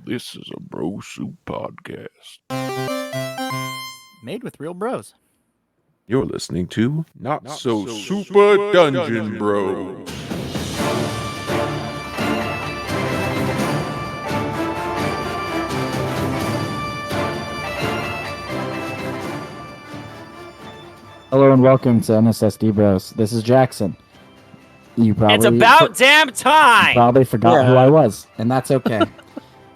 This is a Bro Soup podcast. Made with real bros. You're listening to Not So Super Dungeon Bros. Hello and welcome to NSSDBros. This is Jackson. It's about damn time! Probably forgot who I was, and that's okay.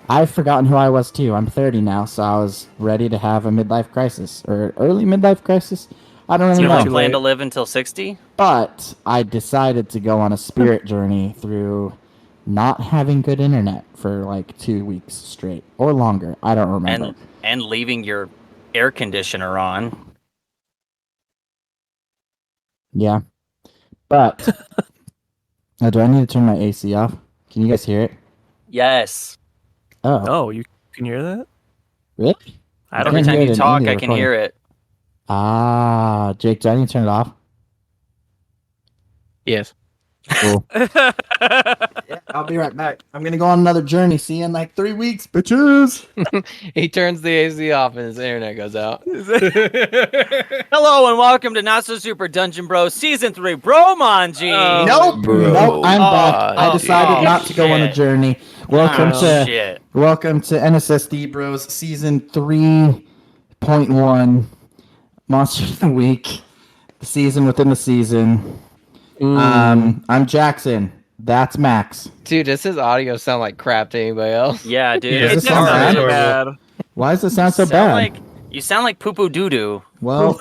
I've forgotten who I was too. I'm 30 now, so I was ready to have a midlife crisis, or early midlife crisis. I don't really You know. don't plan to live until 60? But I decided to go on a spirit journey through not having good internet for like 2 weeks straight, or longer. I don't remember. And leaving your air conditioner on. Yeah. But do I need to turn my AC off? Can you guys hear it? Yes. Oh, you can hear that? Really? Every time you talk, I can hear it. Ah, Jake, do I need to turn it off? Yes. Cool. Yeah, I'll be right back. I'm going to go on another journey. See you in like 3 weeks, bitches. He turns the AC off and his internet goes out. Hello and welcome to Not So Super Dungeon Bros Season 3 Bromanji! Nope, I'm back. I decided not to go on a journey. Welcome to NSSDBros Season 3.1 Monster of the Week. The season within the season. I'm Jackson. That's Max. Dude, does his audio sound like crap to anybody else? Yeah, dude. Does it sound bad? Why does it sound so bad? You sound like poo-poo doo-doo. Well,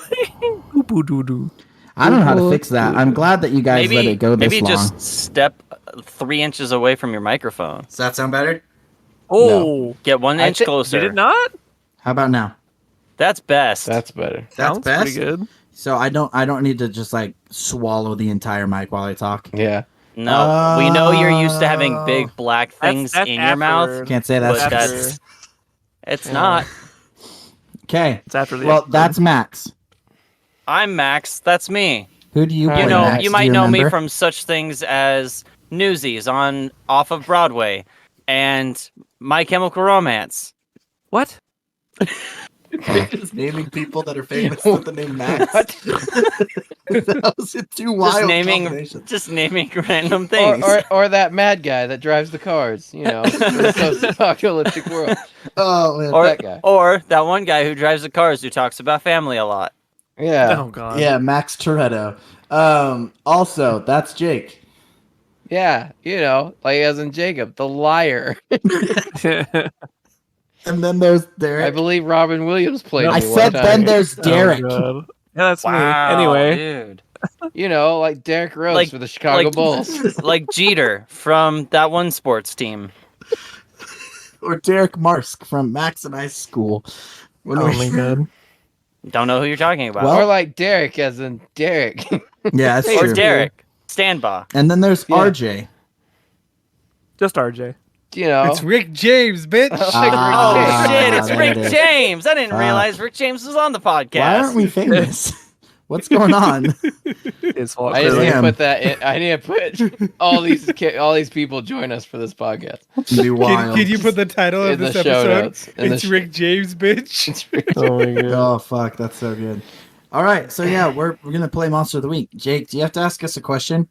Poo-poo doo-doo. I don't know how to fix that. I'm glad that you guys let it go this long. Maybe just step 3 inches away from your microphone. Does that sound better? Oh! Get 1 inch closer. Did it not? How about now? That's best. That's better. That's best? Pretty good. So I don't need to just like swallow the entire mic while I talk. Yeah. No, we know you're used to having big black things That's in your mouth. Can't say that. But it's not. Okay. It's after the Well, episode. that's Max. I'm Max. That's me. Who do you play, You know, Max? you Do might know me remember? from such things as Newsies off of Broadway and My Chemical Romance. What? Just naming people that are famous with the name Max. That was a too wild combination. Just naming random things. Or that mad guy that drives the cars, you know, in the post-apocalyptic world. Oh man. That guy. Or that one guy who drives the cars who talks about family a lot. Yeah. Oh god. Yeah, Max Toretto. Also, that's Jake. Yeah, you know, like as in Jacob, the liar. And then there's Derek. I believe Robin Williams played I me one said time. then there's Derek. Oh, god. Yeah, that's Wow, me. Anyway. dude. You know, like Derek Rose Like- for the Chicago like- Bulls. Like Jeter from that one sports team. Or Derek Marsk from Max and I's school. When Oh we- my god. Don't know who you're talking about. Well- Or like Derek as in Derek. Yeah, that's or true. Derek. Stand by. And then there's Yeah. RJ. Just RJ. You know. It's Rick James, bitch. Ah, Oh shit, it's there Rick it is. James. I didn't Fuck. realize Rick James was on the podcast. Why aren't we famous? What's going on? His fault. I just need to Damn. put that in. I need to put all these people join us for this podcast. It'd be wild. Can you put the title In of this the show episode? notes. In the It's Rick James, bitch. It's Rick Oh my god. Oh fuck, that's so good. All right, so yeah, we're gonna play Monster of the Week. Jake, do you have to ask us a question?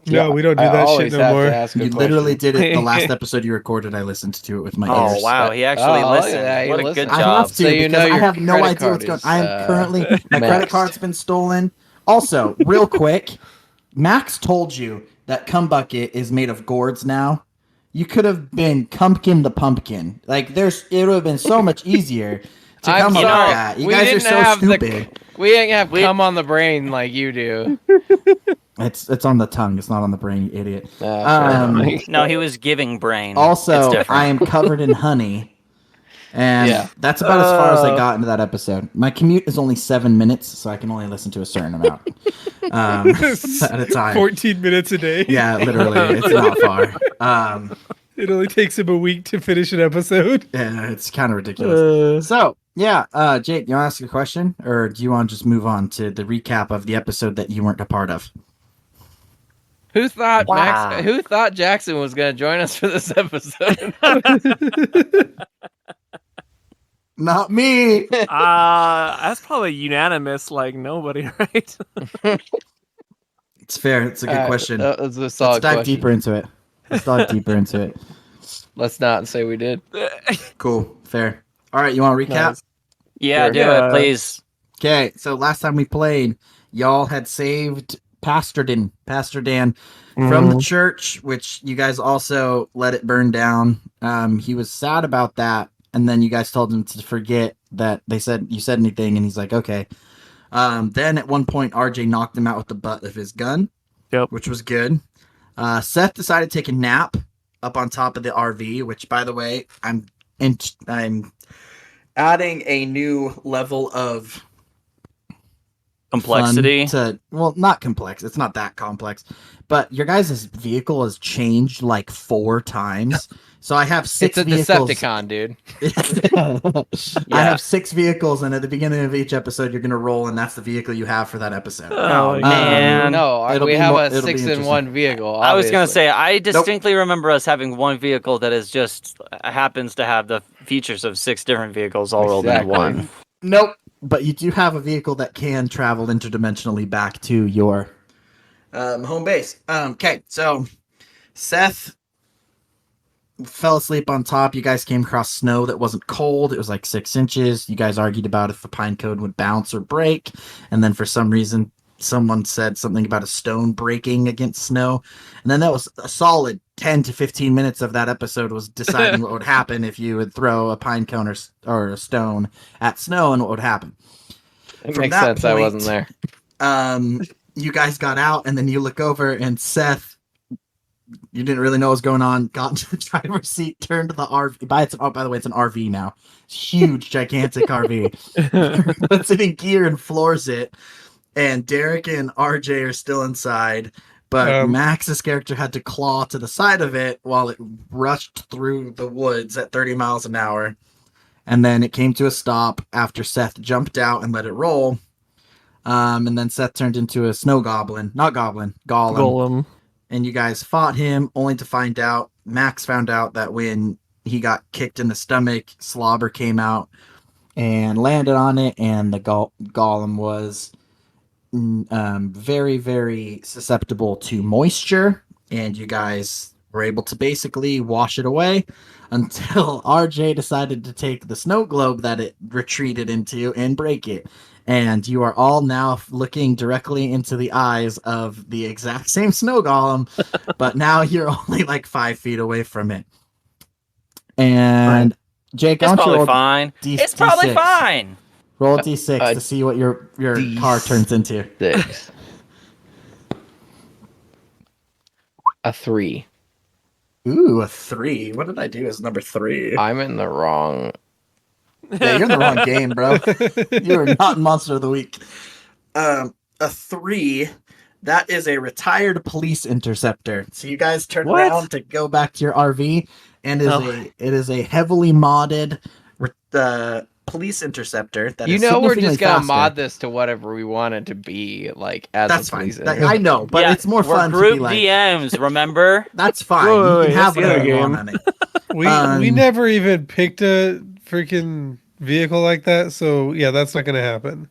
No, we don't do I that shit always no have more. to ask a You question. literally did it the last episode you recorded. I listened to it with my Oh ears. wow, he actually Oh, look at listened. that, he What a listened. good I job. have to So you because know I your have no credit idea what's card going on. is, I am currently my maxed. credit card's been stolen. Also, real quick, Max told you that Cum Bucket is made of gourds now. You could have been Cumpkin the Pumpkin. Like it would have been so much easier to I'm come up with sorry. that. You We guys are didn't so have the- stupid. We ain't have cum on the brain like you do. It's on the tongue. It's not on the brain, you idiot. Fair No, he was giving brain. It's Also, different. I am covered in honey. And Yeah. that's about as far as I got into that episode. My commute is only 7 minutes, so I can only listen to a certain amount at a time. 14 minutes a day. Yeah, literally. It's not far. It only takes him a week to finish an episode. Yeah, it's kind of ridiculous. So, yeah, Jake, you want to ask a question? Or do you want to just move on to the recap of the episode that you weren't a part of? Who thought Wow. Who thought Jackson was gonna join us for this episode? Not me. That's probably unanimous. Like nobody, right? It's fair. It's a good question. That was a Let's solid dive question. deeper into it. Let's dive deeper into it. Let's not say we did. Cool. Fair. All right. You want to recap? Nice. Yeah, Sure. do Yeah. it, please. Okay. So last time we played, y'all had saved Pastor Dan from the church, which you guys also let it burn down. He was sad about that, and then you guys told him to forget that you said anything, and he's like, okay. Then at one point, RJ knocked him out with the butt of his gun, which was good. Seth decided to take a nap up on top of the RV, which, by the way, I'm adding a new level of Complexity. well, not complex. It's not that complex, but your guys' vehicle has changed like 4 times. So I have 6 It's a vehicles. Decepticon, dude. I have 6 vehicles, and at the beginning of each episode, you're gonna roll, and that's the vehicle you have for that episode. Oh, my man. No, It'll we be have more- a it'll be 6-in-1 vehicle. I was gonna obviously. say I distinctly remember us having one vehicle that is just happens to have the features of 6 different vehicles all rolled into Exactly. one. Nope. But you do have a vehicle that can travel interdimensionally back to your home base. Okay, so Seth fell asleep on top. You guys came across snow that wasn't cold. It was like 6 inches. You guys argued about if the pine cone would bounce or break. And then for some reason, someone said something about a stone breaking against snow. And then that was a solid 10 to 15 minutes of that episode was deciding what would happen if you would throw a pine cone or a stone at snow and what would happen. It From makes that sense. I point, wasn't there. You guys got out, and then you look over, and Seth, you didn't really know what was going on, got into the driver's seat, turned to the RV. By the way, it's an RV now. Huge, gigantic RV. Puts it in gear and floors it. And Derek and RJ are still inside, but Max's character had to claw to the side of it while it rushed through the woods at 30 miles an hour. And then it came to a stop after Seth jumped out and let it roll. And then Seth turned into a snow goblin. Not goblin, golem. And you guys fought him, only to find out, Max found out that when he got kicked in the stomach, slobber came out and landed on it, and the golem was very, very susceptible to moisture, and you guys were able to basically wash it away until RJ decided to take the snow globe that it retreated into and break it. And you are all now looking directly into the eyes of the exact same snow golem, but now you're only like 5 feet away from it. And Jake, It's why don't you probably roll fine. It's D6? probably fine. Roll a d6 to see what your car turns into. 6. A 3. Ooh, a 3. What did I do as number 3? I'm in the wrong. Yeah, you're in the wrong game, bro. You are not Monster of the Week. A 3, that is a retired police interceptor. So you guys turn around to go back to your RV, and it is a heavily modded police interceptor. That You is know, we're just significantly gonna faster. mod this to whatever we want it to be, like as That's a fine. police. I know, but Yeah, it's more we're fun to group be like. DMs, remember? That's fine. Wait, You wait, can have that's the other whatever you want game. on it. We never even picked a freaking vehicle like that, so yeah, that's not gonna happen.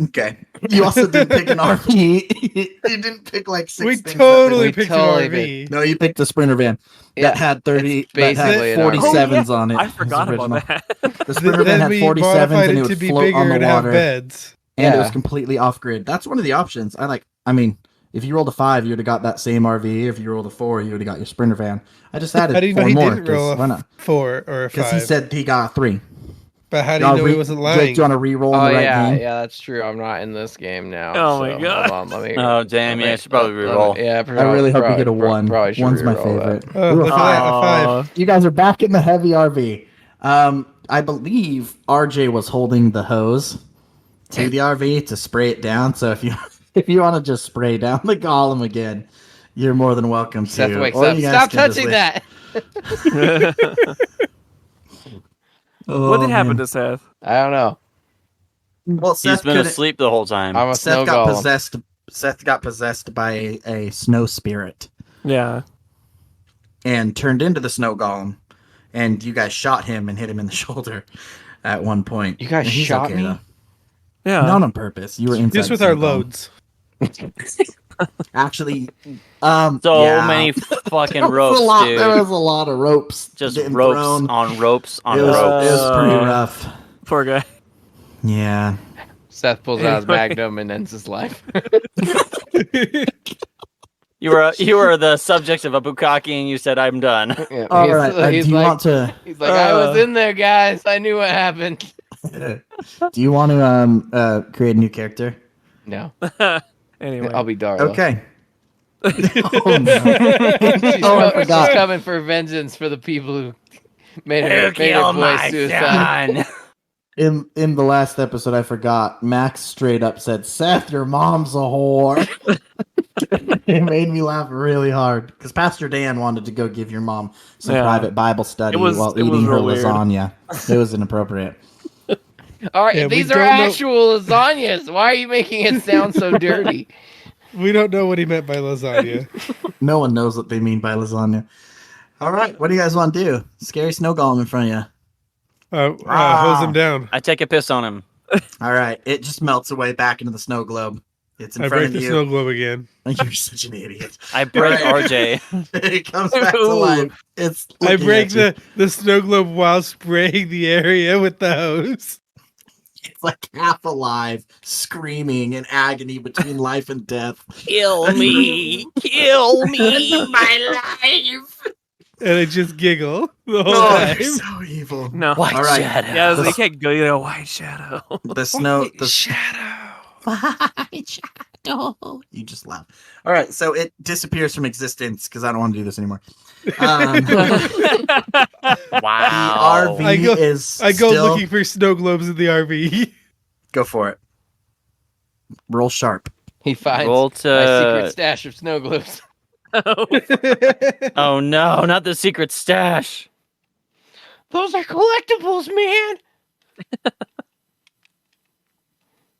Okay. You also didn't pick an RV. You didn't pick like 6 We things. totally we picked totally an RV. No, you picked a Sprinter van that had 30, it's that had basically an RV. 47s on it. I It forgot was about original. that. The Sprinter van Then had we 47s modified and it it to would be float on bigger the and have water, beds. and it was Yeah. completely off grid. That's one of the options. I mean, if you rolled a 5, you would have got that same RV. If you rolled a 4, you would have got your Sprinter van. I just added How do you know 4 he more. didn't roll Why a not? 4 or a Because he 5? said he got a 3. But how do you know he wasn't lying? Jake, do you want to re-roll in Oh the right yeah, game? yeah, that's true. I'm not in this game now. Oh my so God. Hold on, let me. Oh, damn, yeah, I should probably reroll. Yeah, I really hope you get a 1. Probably should One's my reroll favorite. that. Oh, Ooh, look at that, a 5. Aw. You guys are back in the heavy RV. I believe RJ was holding the hose to the RV to spray it down. So if you want to just spray down the golem again, you're more than welcome to. Seth wakes Or up. you guys Stop can just touching leave. that. Oh, What did happen man. to Seth? I don't know. Well, He's Seth been couldn't. asleep the whole time. I'm a Seth snow got golem. possessed Seth got possessed by a snow spirit Yeah. and turned into the snow golem, and you guys shot him and hit him in the shoulder at one point. You guys And he's shot me? though. Yeah. Not on purpose. You were inside. Just with the our snow golem. loads. Actually, So yeah. many fucking There was ropes, a lot, dude. There was a lot of ropes. Just getting ropes thrown. on ropes on It was, ropes. it was pretty Uh, rough. Poor guy. Yeah. Seth pulls out his Anyway. magnum and ends his life. You were the subject of a bukkake, and you said, "I'm done." Yeah, All he's- right. Do he's you like, want to? He's like, I was in there, guys. I knew what happened. Do you want to create a new character? No, Anyway. I'll be Darla. Okay. Oh, no. She's, Oh, I she's forgot. coming for vengeance for the people who made her, Who made her killed boy my suicide. son? In the last episode, I forgot. Max straight up said, "Seth, your mom's a whore." It made me laugh really hard because Pastor Dan wanted to go give your mom some Yeah. private Bible study It was eating her real weird. lasagna. It was inappropriate. All right, Yeah, we these are don't know- actual lasagnas. Why are you making it sound so dirty? We don't know what he meant by lasagna. No one knows what they mean by lasagna. All right, what do you guys want to do? Scary snow golem in front of you. Hose him down. I take a piss on him. All right, it just melts away back into the snow globe. It's in I front break of the you. snow globe again. You're such an idiot. I break Right. RJ. It comes back to Ooh. life. It's I looking break at you. the snow globe while spraying the area with the hose. It's like half alive, screaming in agony between life and death. Kill me! Kill me! My life. And I just giggle the whole Oh, time. you're so evil. No. White All right. shadow. Yeah, The- they can't go. You know, white shadow. The snow. The shadow. White shadow. You just laugh. All right, so it disappears from existence because I don't want to do this anymore. Wow. The RV I go- is. I go still- looking for snow globes in the RV. Go for it. Roll sharp. He finds Roll my secret to. stash of snow globes. Oh no, not the secret stash. Those are collectibles, man.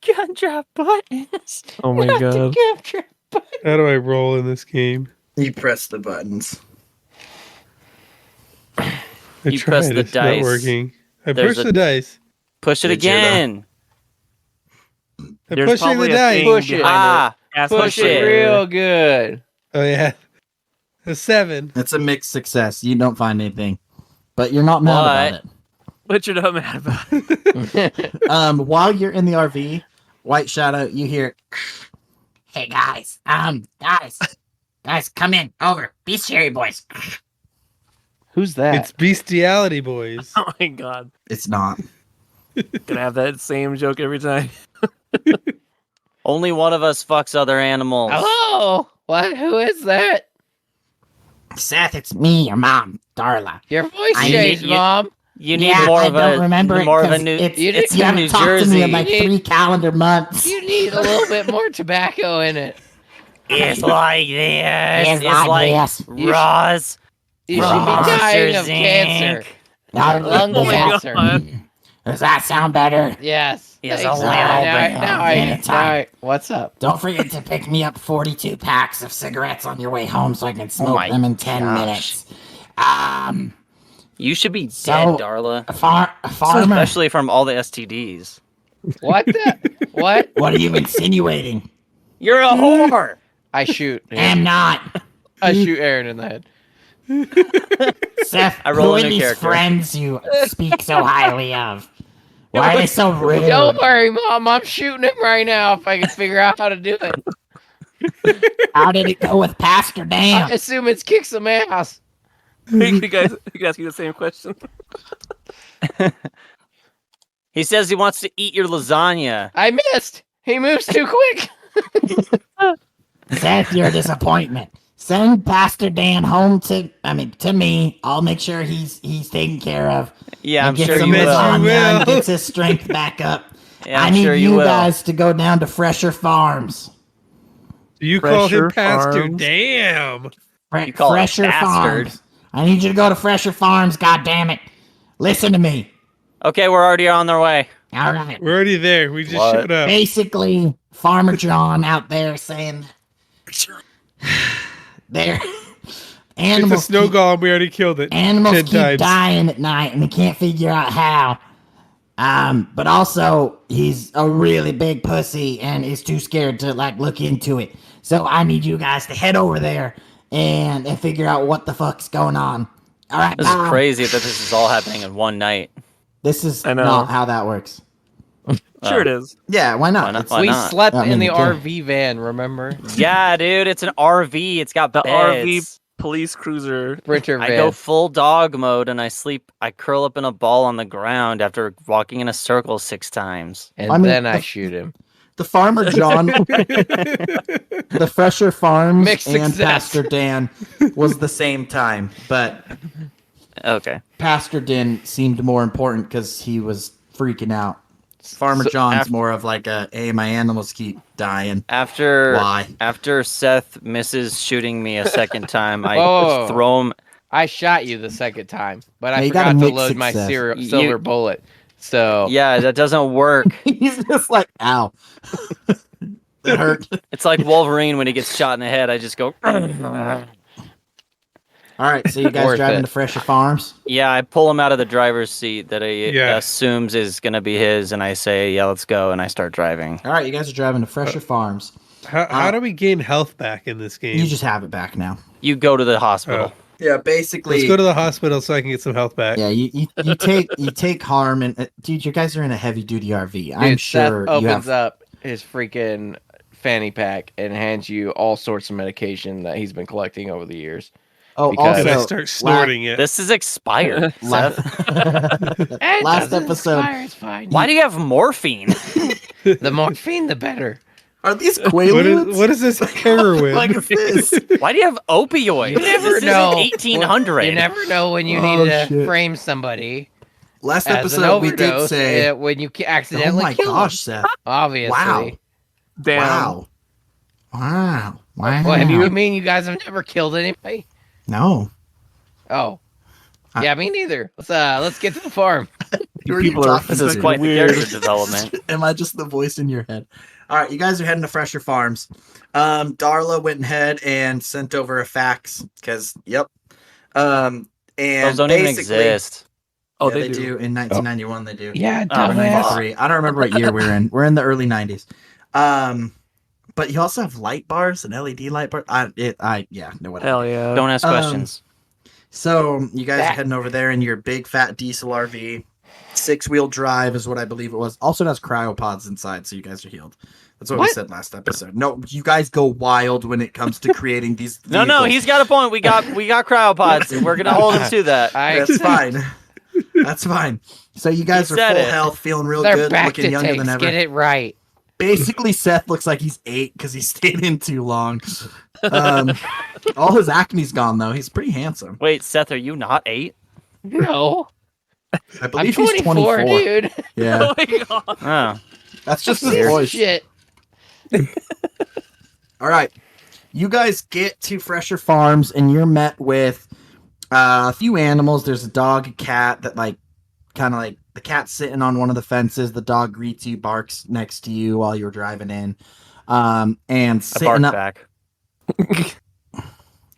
Gumdrop buttons. Oh my god. How do I roll in this game? You press the buttons. I You press tried, the it's dice. Not working. I There's pushed a- the dice. Push it Did you, though? again. I'm There's pushing probably the a dice. thing Push it. behind Ah, Ask Push Push it it. real good. Oh yeah, a 7. It's a mixed success. You don't find anything, but you're not mad about But you're not mad about it. it. While you're in the RV, White Shadow, you hear, Hey guys, guys, come in, over. Bestiary Boys. Who's that? It's Bestiality Boys. Oh my god. it's not. Gonna have that same joke every time. only one of us fucks other animals. Hello. What? Who is that? Seth, it's me, your mom, Darla. Your voice I changed, need you- Mom. You need Yeah, more I of don't a remember it more of a 'cause new. it's- You It's You in haven't New talked to me Jersey. in like You need- 3 calendar months. You need a little bit more tobacco in it. It's like this. It's It's like like this. Roz. You should Monsters, be dying of Inc. cancer. Now, Lung Oh my cancer. god. Does that sound better? Yes. Yes, Thanks. a little bit. Now, what's up? Don't forget to pick me up 42 packs of cigarettes on your way home so I can smoke my them in 10 gosh. minutes. You should be So- dead, Darla. A farmer. Especially from all the STDs. What the? What? What are you insinuating? You're a whore. I shoot. Am not. I shoot Aaron in the head. Seth, I roll who a are new these character. friends you speak so highly of? Why are they so rude? Don't worry, Mom. I'm shooting him right now if I can figure out how to do it. How did it go with Pastor I Dan? assume it's kick some ass. you guys you ask you the same question. He says he wants to eat your lasagna. I missed. He moves too quick. Seth, you're a disappointment. Send Pastor Dan home to me. I'll make sure he's taken care of. Yeah, I'm and sure some you will. lasagna will. and gets his strength back up. Yeah, I I'm need sure you you will. guys to go down to Fresher Farms. You call him Pressure Pastor. Farms. Damn. You call him Fresher bastard. Farms. I need you to go to Fresher Farms. God damn it! Listen to me. Okay, we're already on their way. All right. We're already there. We just What? showed up. Basically, Farmer John out there saying there It's a animals snow keep, golem. We already killed it. animals 10 keep times. dying at night and they can't figure out how. But also he's a really big pussy and is too scared to like look into it. So I need you guys to head over there and figure out what the fuck's going on. All right. This is crazy that this is all happening in one night. This is I know. not how that works. Sure it is. Yeah, why not? Why not? It's- Why We not? slept I mean, in the you can. RV van, remember? Yeah, dude, it's an RV. It's got The beds. RV police cruiser. Sprinter I van. go full dog mode and I sleep. I curl up in a ball on the ground after walking in a circle 6 times. and I mean, then I the- shoot him. The Farmer John, the Fresher Farms, Mixed and success. Pastor Dan was the same time, but Okay. Pastor Dan seemed more important because he was freaking out. Farmer So John's after- more of like a, hey, my animals keep dying. After Why? Seth misses shooting me a second time, I Whoa. throw him. I shot you the second time, but Yeah, I you gotta forgot to mix load my success. silver bullet. So Yeah, that doesn't work. He's just like, ow. That hurt. It's like Wolverine when he gets shot in the head. I just go. All right, so you guys Worth driving it. to Fresher Farms? Yeah, I pull him out of the driver's seat that he Yeah. assumes is gonna be his, and I say, "Yeah, let's go," and I start driving. All right, you guys are driving to Fresher Farms. How do we gain health back in this game? You just have it back now. You go to the hospital. Yeah, basically. Let's go to the hospital so I can get some health back. Yeah, you take harm and dude, you guys are in a heavy duty RV. I'm dude, Seth sure you opens have. up his freaking fanny pack and hands you all sorts of medication that he's been collecting over the years. Oh, because- And I also, start snorting it. This is expired, la- Seth. last episode. It's fine. Why do you have morphine? The morphine, the better. Are these What Quaaludes? what is this heroin? What is this? Why do you have opioids? You never this know. Isn't 1800. You never know when you Oh, need to shit. frame somebody Last as an episode we did overdose say, when you "Oh accidentally my kill gosh, them. Seth! Obviously. Wow, Damn. wow. What, you mean you guys have never killed anybody? No, Oh. I- Yeah, me neither. Let's get to the farm. Who are people you are- talking This is to? quite the Weird. character development. Am I just the voice in your head? All right, you guys are heading to Fresher Farms. Darla went ahead and sent over a fax because, yep. And Those don't even basically- exist. Oh, yeah, they they do. do. In 1991, they do. Yeah, Oh, Or man. 93. I don't remember what year we're in. We're in the early 90s. But you also have light bars and LED light bars. Yeah, no whatever. Hell yeah. Don't ask questions. So you guys are That- heading over there in your big fat diesel RV. 6-wheel drive is what I believe it was. Also it has cryopods inside, so you guys are healed. That's what we What? said last episode. No, you guys go wild when it comes to creating these. No, vehicles. he's got a point. We got cryopods, and we're gonna hold him to that. That's fine. That's fine. So you guys He are said full it. health, feeling real They're good, back looking to younger takes. than ever. Get it right. Basically, Seth looks like he's 8 because he stayed in too long. All his acne's gone though. He's pretty handsome. Wait, Seth, are you not 8? No. I I'm believe he's 24, 24. dude. Yeah, Oh my god. Oh, that's just his Piece of voice. shit. All right, you guys get to Fresher Farms and you're met with a few animals. There's a dog, a cat that kind of like the cat's sitting on one of the fences. The dog greets you, barks next to you while you're driving in, and I bark sitting up. back.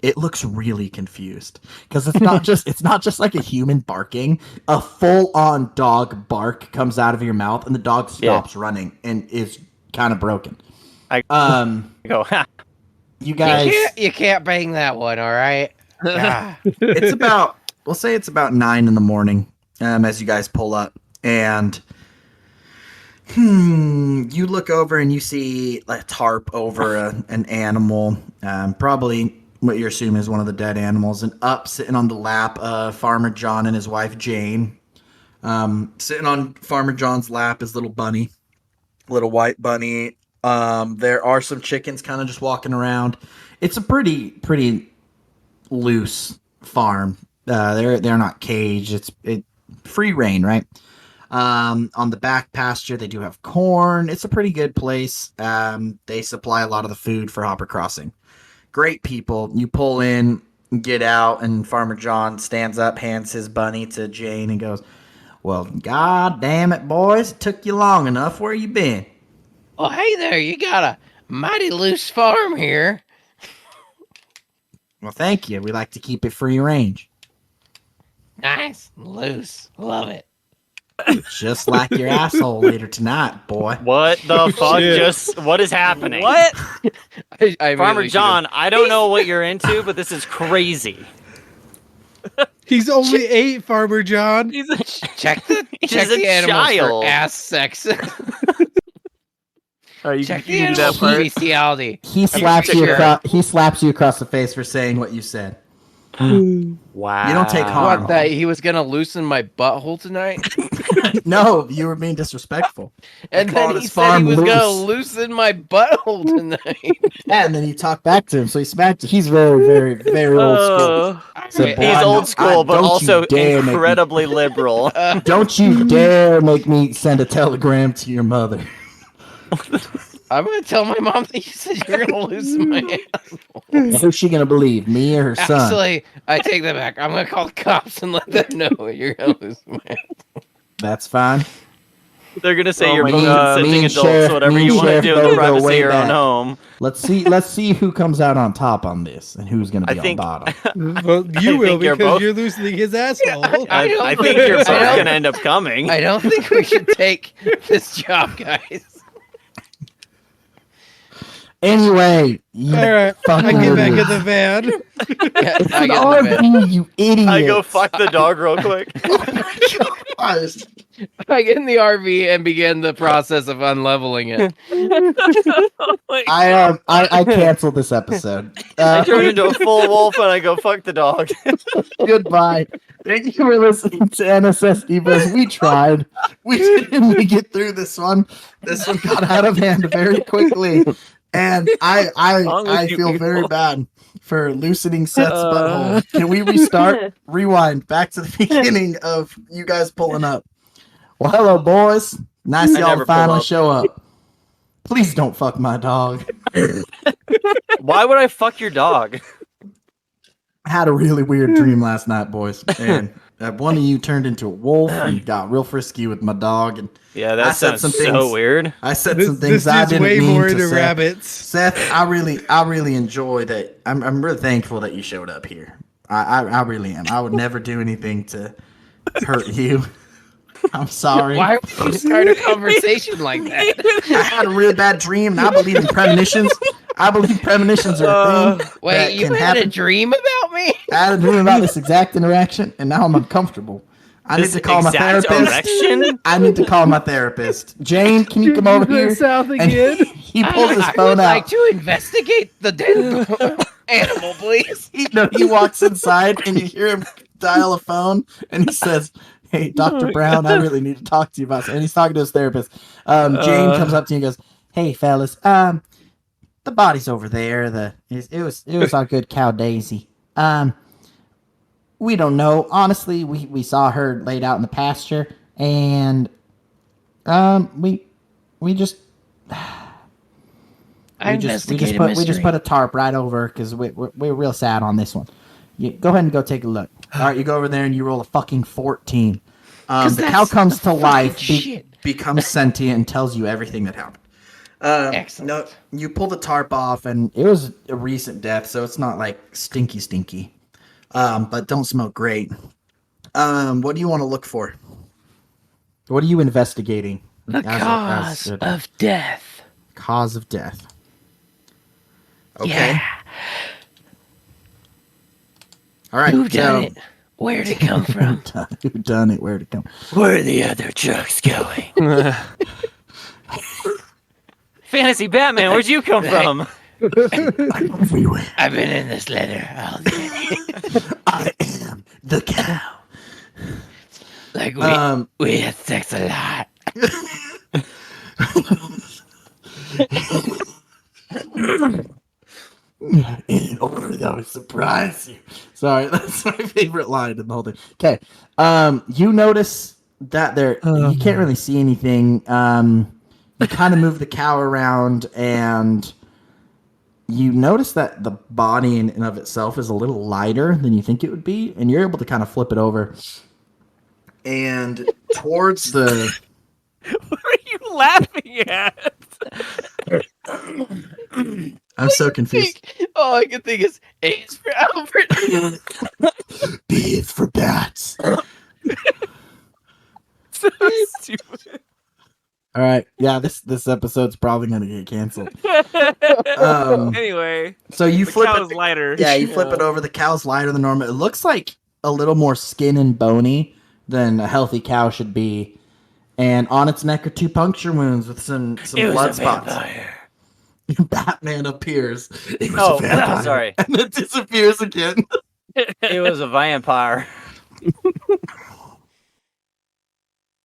It looks really confused because it's not just like a human barking. A full-on dog bark comes out of your mouth, and the dog stops running and is kind of broken. I go, ha. You guys, You can't bang that one, all right? Ah. it's about we'll say it's about 9 in the morning as you guys pull up, and you look over and you see a tarp over an animal, probably what you're assuming is one of the dead animals, and up sitting on the lap of Farmer John and his wife Jane. Sitting on Farmer John's lap is little Bunny, little white bunny. There are some chickens kind of just walking around. It's a pretty loose farm. They're not caged. It's free reign, right? On the back pasture, they do have corn. It's a pretty good place. They supply a lot of the food for Hopper Crossing. Great people. You pull in, get out, and Farmer John stands up, hands his bunny to Jane, and goes, Well, god damn it, boys. It took you long enough. Where you been? Well, hey there, you got a mighty loose farm here. Well, thank you. We like to keep it free range. Nice, loose, love it. Just like your asshole later tonight, boy. What the fuck? Shit. What is happening? What? I Farmer really John, I don't know what you're into, but this is crazy. He's only 8, Farmer John. He's a check the He's check a the animals child. for ass sex. Oh, you Check can the do animals that for part. bestiality. He slaps you sure. across. He slaps you across the face for saying what you said. Wow. You don't take harm. What, that he was gonna loosen my butthole tonight? No, you were being disrespectful. And call then his he said he farm was gonna loose. loosen my butthole tonight. Yeah, and then you talk back to him, so he smacked you. He's very, very, very old school. So, Wait, boy, He's I old know- school, but don't you also dare make me- incredibly liberal. Don't you dare make me send a telegram to your mother. I'm gonna tell my mom that you said you're gonna loosen my ass. Who's she gonna believe, me or her son? Actually, I take that back. I'm gonna call the cops and let them know you're gonna loosen my ass. That's fine. They're gonna say Oh you're my both God. consenting Me and adults, Sheriff- whatever me and you want to Sheriff do in Bo the go privacy way of your own back. home. Let's see who comes out on top on this and who's gonna I be on think- bottom. Well, you I will think you're because both- you're loosening his asshole. I don't I think- think you're both I don't- gonna end up coming. I don't think we should take this job, guys. Anyway, you All right, fucking I get back in idiot. the van. Yeah, It's I an get in the bed. RV, you idiot. I go fuck the dog real quick. I get in the RV and begin the process of unleveling it. Oh my I canceled this episode. I turn into a full wolf and I go fuck the dog. Goodbye. Thank you for listening to NSSDBros. We tried. We didn't get through this one. This one got out of hand very quickly. And wrong with I you feel very people? bad for loosening Seth's butthole. Can we restart? Rewind back to the beginning of you guys pulling up. Well, hello, boys. Nice I y'all never to pull finally up. show up. Please don't fuck my dog. Why would I fuck your dog? I had a really weird dream last night, boys. And one of you turned into a wolf and got real frisky with my dog. And Yeah, I that said sounds some so things. weird. I said This, some things I this is didn't way mean more to into Seth. rabbits. Seth, I really enjoy that. I'm really thankful that you showed up here. I really am. I would never do anything to hurt you. I'm sorry. Why would you start a conversation like that? I had a really bad dream, and I believe in premonitions. I believe premonitions are a thing. Wait, that you can had a happen. dream about me? I had a dream about this exact interaction, and now I'm uncomfortable. I need This to call my exact therapist. erection? I need to call my therapist. Jane, can you come over here? South And again. he pulls his I phone would out. like to investigate the dead animal, please. He walks inside and you hear him dial a phone and he says, "Hey, Dr. Brown, I really need to talk to you about something." And he's talking to his therapist. Jane comes up to you and goes, "Hey, fellas, the body's over there. It was our good cow Daisy. We don't know. Honestly, we saw her laid out in the pasture, and we just I we just investigate a put mystery. a tarp right over because we're real sad on this one. You go ahead and go take a look. All right, you go over there and you roll a fucking 14. The cow that's comes to fucking life, shit. becomes sentient, and tells you everything that happened. Excellent. No, you pull the tarp off, and it was a recent death, so it's not like stinky. But don't smell great. What do you want to look for? What are you investigating? The as cause a of death. cause of death. Okay. Yeah. All right. Who done it? Where'd it come from? Who done it? Where'd it come? Where are the other trucks going? Fantasy Batman, where'd you come from? Everywhere. I've been in this letter all day. I am the cow. Like we had sex a lot. In order that would surprise you. Sorry, that's my favorite line in the whole thing. Okay. You notice that you can't really see anything. You kind of move the cow around and you notice that the body in and of itself is a little lighter than you think it would be, and you're able to kind of flip it over. And towards the. What are you laughing at? I'm so confused. All I can think is A's for Albert. B is for bats. So stupid. All right. Yeah, this episode's probably gonna get canceled. Anyway, So you the flip cow it. is lighter. Yeah, you flip it over. The cow's lighter than normal. It looks like a little more skin and bony than a healthy cow should be. And on its neck are 2 puncture wounds with some blood spots. Batman appears. It was Oh, a vampire. sorry. And then disappears again. It was a vampire.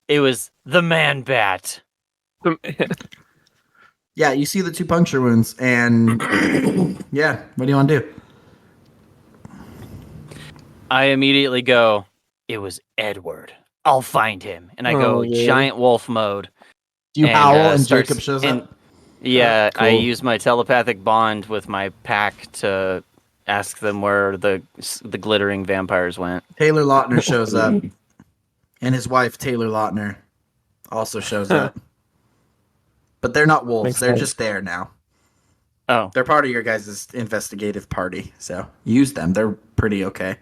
It was the man bat. Yeah, you see the 2 puncture wounds, and yeah, what do you want to do? I immediately go, it was Edward. I'll find him. And I go giant wolf mode. Do you And, howl and starts- Jacob shows and- up? Yeah, Cool. I use my telepathic bond with my pack to ask them where the glittering vampires went. Taylor Lautner shows up, and his wife Taylor Lautner also shows up. But they're not wolves; Makes they're sense. just there now. Oh, They're part of your guys' investigative party, so use them. They're pretty okay.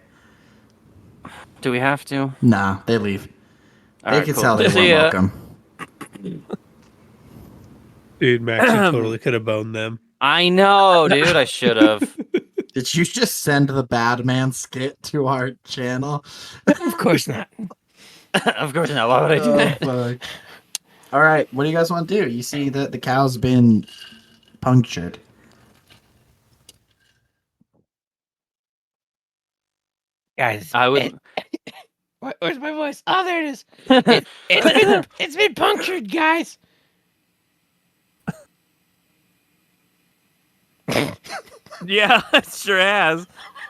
do we have to? Nah, they leave. All They right, can cool. tell they See weren't ya. welcome. Dude, Max, you totally could have boned them. I know, dude. I should have. Did you just send the bad man skit to our channel? Of course not. Of course not. Why would I do that? Fuck. All right, what do you guys want to do? You see that the cow's been punctured. Guys, I would. where's my voice? Oh, there it is. It's been punctured, guys. Yeah, it sure has.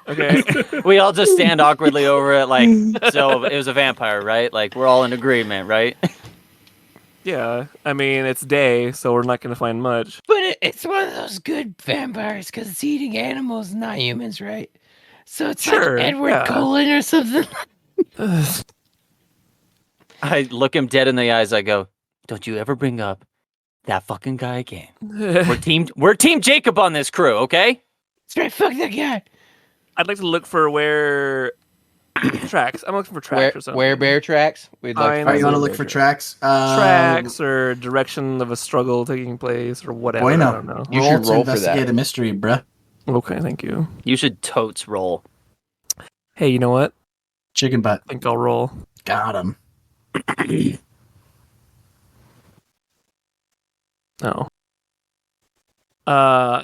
Okay. We all just stand awkwardly over it, like, so it was a vampire, right? Like, we're all in agreement, right? Yeah, I mean, it's day, so we're not going to find much. But it's one of those good vampires because it's eating animals, not humans, right? So it's Sure, like Edward yeah. Cullen or something. I look him dead in the eyes. I go, "Don't you ever bring up that fucking guy again. We're team Jacob on this crew, okay?" That's right, fuck that guy. I'd like to look for where tracks. I'm looking for tracks or something. Where bear tracks? We'd like I to All right, know. find you want to bear look for tracks. tracks? Tracks or direction of a struggle taking place or whatever. Bueno. I don't know. You roll should to roll for investigate that. a mystery, bruh. Okay, thank you. You should totes roll. Hey, you know what? Chicken butt. I think I'll roll. Got him. No.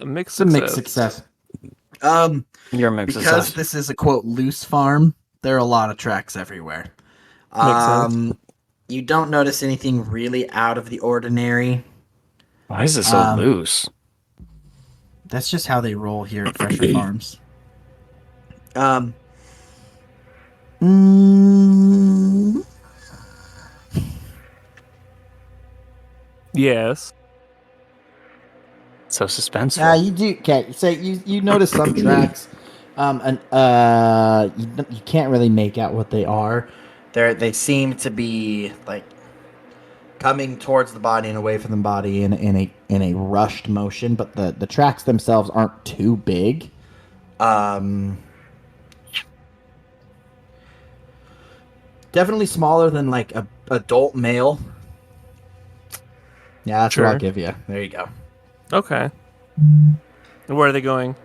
Mixed It's a success. mixed success. You're a mix of Because stuff. this is a quote loose farm, there are a lot of tracks everywhere. Makes sense. You don't notice anything really out of the ordinary. Why is it so loose? That's just how they roll here at Fresher Farms. Yes. So suspenseful. Yeah, you do. Okay, so you notice some tracks, and you can't really make out what they are. They seem to be like coming towards the body and away from the body in a rushed motion, but the tracks themselves aren't too big. Definitely smaller than like a adult male. Yeah, that's what I'll Sure. give you. There you go. Okay. And where are they going?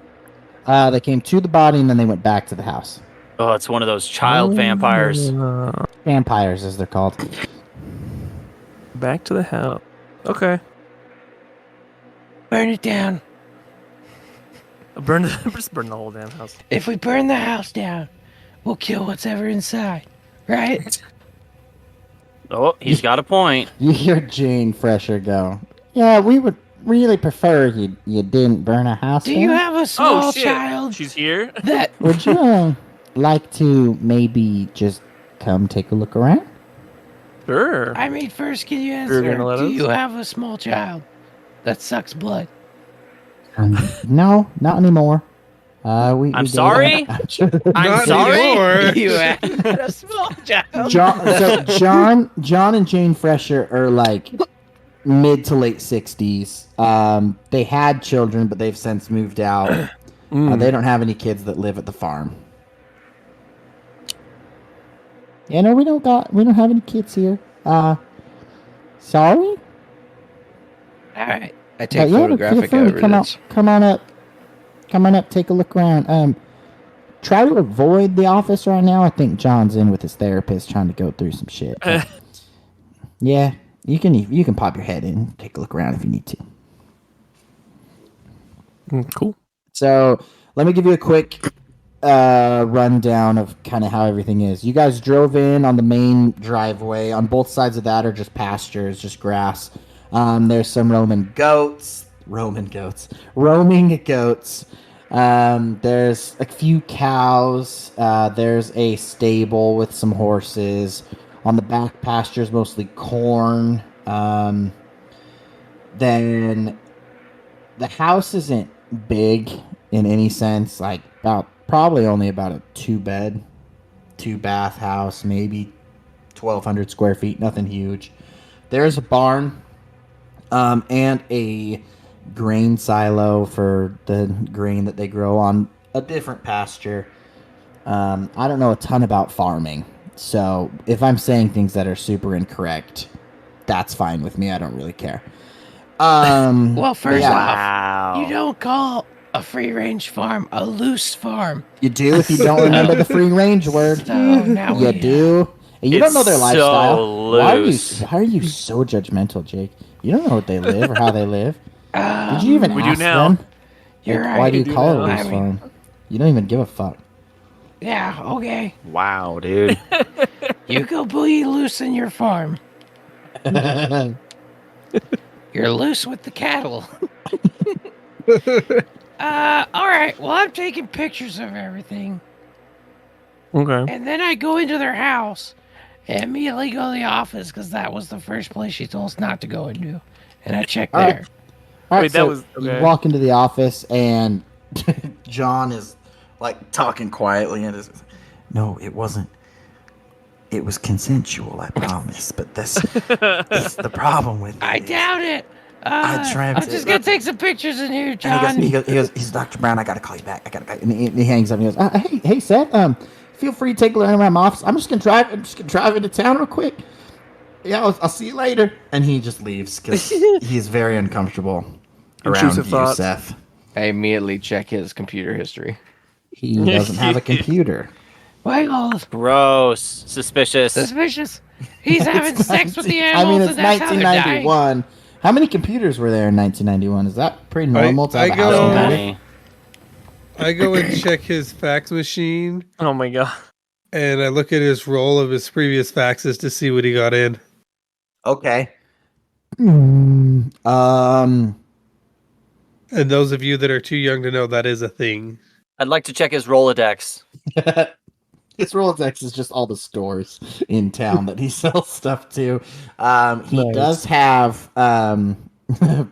They came to the body and then they went back to the house. Oh, it's one of those child vampires. Vampires, as they're called. Back to the house. Okay. Burn it down. Just burn the whole damn house. If we burn the house down, we'll kill what's ever inside. Right? Oh, he's got a point. You hear Jane Fresher go, "Yeah, we would really prefer you didn't burn a house Do you down. have a small Oh shit! child She's here. that Would you like to maybe just come take a look around?" Sure. I mean, first, can you You're answer? gonna let Do us? you have a small child that sucks blood? No, not anymore. I'm sorry? I'm Not sorry. anymore. You had a small child. John and Jane Fresher are like mid to late 60s. They had children, but they've since moved out. They don't have any kids that live at the farm. Yeah, no, we don't have any kids here. Sorry? All right. I take Feel photographic free to evidence. come on up, take a look around. Try to avoid the office right now. I think John's in with his therapist trying to go through some shit. Yeah, you can pop your head in, take a look around if you need to. Cool. So let me give you a quick rundown of kind of how everything is. You guys drove in on the main driveway. On both sides of that are just pastures, just grass. There's some roaming goats. There's a few cows. There's a stable with some horses. On the back pastures, mostly corn. Then the house isn't big in any sense. Like probably only about a 2-bed, 2-bath house, maybe 1,200 square feet. Nothing huge. There's a barn, and a grain silo for the grain that they grow on a different pasture. I don't know a ton about farming, so if I'm saying things that are super incorrect, that's fine with me. I don't really care. Well, first off, Wow. you don't call a free-range farm a loose farm. You do if you don't remember the free range word. So now You we do. And you don't It's know their so lifestyle. loose. Why are you so judgmental, Jake? You don't know what they live or how they live. Did you even we do ask now. them? You're Like, right. why do you We do call it now. a loose farm? You don't even give a fuck. Yeah, okay. Wow, dude. You go be loose in your farm. You're loose with the cattle. All right. Well, I'm taking pictures of everything. Okay. And then I go into their house and immediately go to the office because that was the first place she told us not to go into. And I check All right. there. All right, Wait, that so was- okay. you walk into the office and John is like talking quietly and is, no, it wasn't. It was consensual, I promise. But this is the problem with it. I is- doubt it. I dreamt I'm just going to take some pictures in here, And John. he goes, he's Dr. Brown. I gotta call you back. And he hangs up. And he goes, hey, Seth. Feel free to take a look around my office. I'm just gonna drive into town real quick. Yeah, I'll see you later. And he just leaves because he's very uncomfortable around Intrusive you, thoughts. Seth. I immediately check his computer history. He doesn't have a computer. Well, Gross. Suspicious. suspicious. He's having It's sex with the 19 animals, I mean, it's and that's how they're dying. 1991. How many computers were there in 1991? Is that pretty normal to have I a go- house So computer? many. I go and check his fax machine, Oh my god. and I look at his roll of his previous faxes to see what he got in. Okay. And those of you that are too young to know, that is a thing. I'd like to check his Rolodex. His Rolodex is just all the stores in town that he sells stuff to. He Nice. does have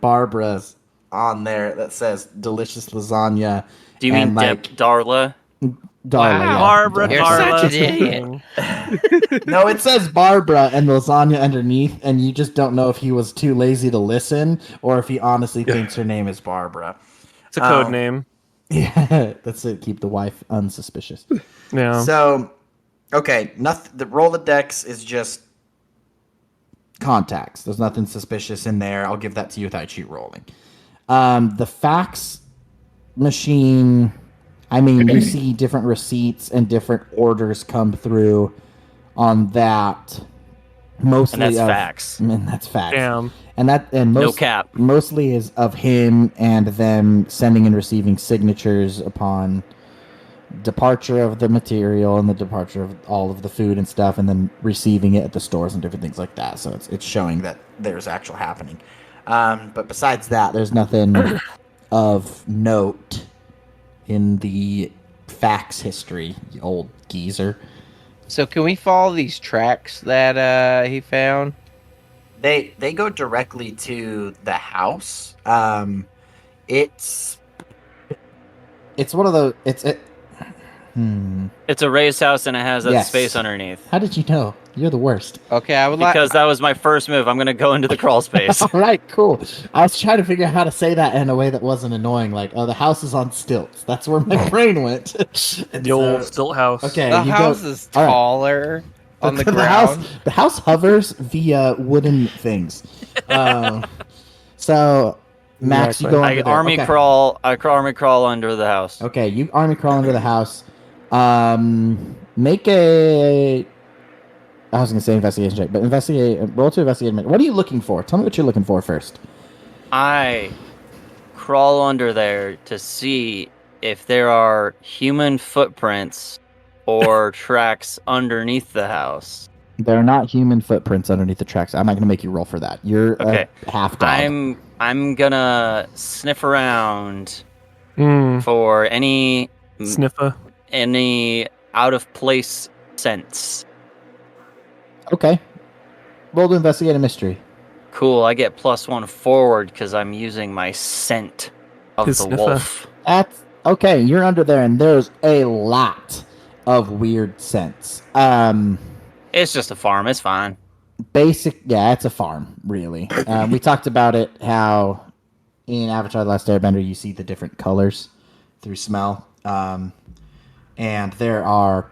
Barbara's on there that says delicious lasagna. Do you mean And, like, Darla? Darla, yeah. Barbara, You're Darla. such an idiot. No, it says Barbara and lasagna underneath, and you just don't know if he was too lazy to listen or if he honestly thinks her name is Barbara. It's a code Um, name. Yeah, that's it. Keep the wife unsuspicious. Yeah. So, okay, nothing. The Rolodex is just contacts. There's nothing suspicious in there. I'll give that to you without you rolling. The fax machine. I mean, you see different receipts and different orders come through on that. Mostly, And that's of, facts. And that's facts. Damn. No cap. Mostly is of him and them sending and receiving signatures upon departure of the material and the departure of all of the food and stuff, and then receiving it at the stores and different things like that. So it's showing that there's actual happening. But besides that, there's nothing of note in the fax history, you old geezer. So can we follow these tracks that he found? They go directly to the house. It's It's one of those. It's a raised house and it has that Yes. space underneath. How did you know? You're the worst. Okay, I would like. Because that was my first move. I'm gonna go into the crawl space. All right, cool. I was trying to figure out how to say that in a way that wasn't annoying. Like, oh, the house is on stilts. That's where my brain went. And The old so- stilt house. Okay, The you house go, is all right. taller on the The ground. The house hovers via wooden things. So, Max, you go I under there. army Okay. crawl. I army crawl under the house. Okay, you army crawl under the house. Make a. I was gonna say investigation check, but roll to investigate. What are you looking for? Tell me what you're looking for first. I crawl under there to see if there are human footprints or tracks underneath the house. There are not human footprints underneath the tracks. I'm not gonna make you roll for that. You're Okay. a half dog. I'm gonna sniff around Mm, for any sniffer. out of place scents. Okay. Roll to investigate a mystery. Cool. I get +1 forward because I'm using my scent of His the sniffer. wolf. That's okay. You're under there, and there's a lot of weird scents. It's just a farm. It's fine. Yeah, it's a farm, really. We talked about it, how in Avatar: The Last Airbender you see the different colors through smell. And there are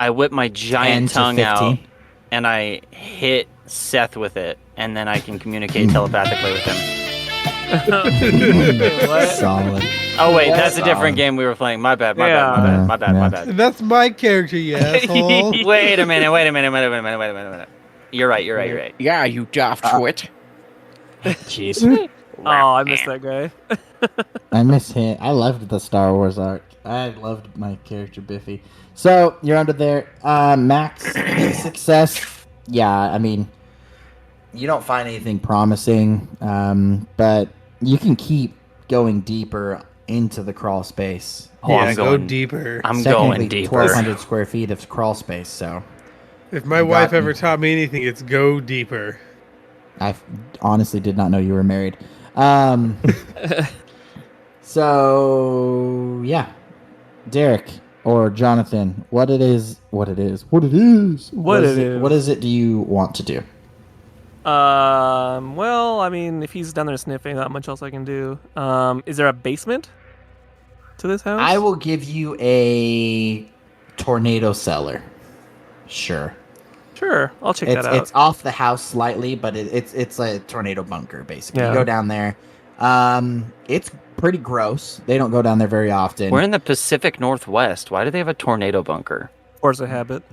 I whip my 10 giant to tongue 15. out and I hit Seth with it, and then I can communicate telepathically with him. Solid. Oh wait, that's a Solid. different game we were playing. My bad. My Yeah. bad. My bad. My Yeah. bad. That's my character, you asshole. Wait a minute. You're right. Yeah, you daft twit. Jeez. Oh, I missed that guy. I miss him. I loved the Star Wars arc. I loved my character Biffy. So you're under there. Max success. Yeah, I mean, you don't find anything promising, but you can keep going deeper into the crawl space. Oh, I'm Go going deeper. I'm Technically, going deeper. 1,200 square feet of crawl space. So If my You wife got ever me. taught me anything, it's go deeper. I honestly did not know you were married. So yeah, Derek or Jonathan, what is it do you want to do? Well, I mean, if he's down there sniffing, not much else I can do. Is there a basement to this house? I will give you a tornado cellar. Sure. Sure, I'll check that out. It's off the house slightly, but it's a tornado bunker basically. Yeah. You go down there. It's pretty gross. They don't go down there very often. We're in the Pacific Northwest. Why do they have a tornado bunker? Force a habit.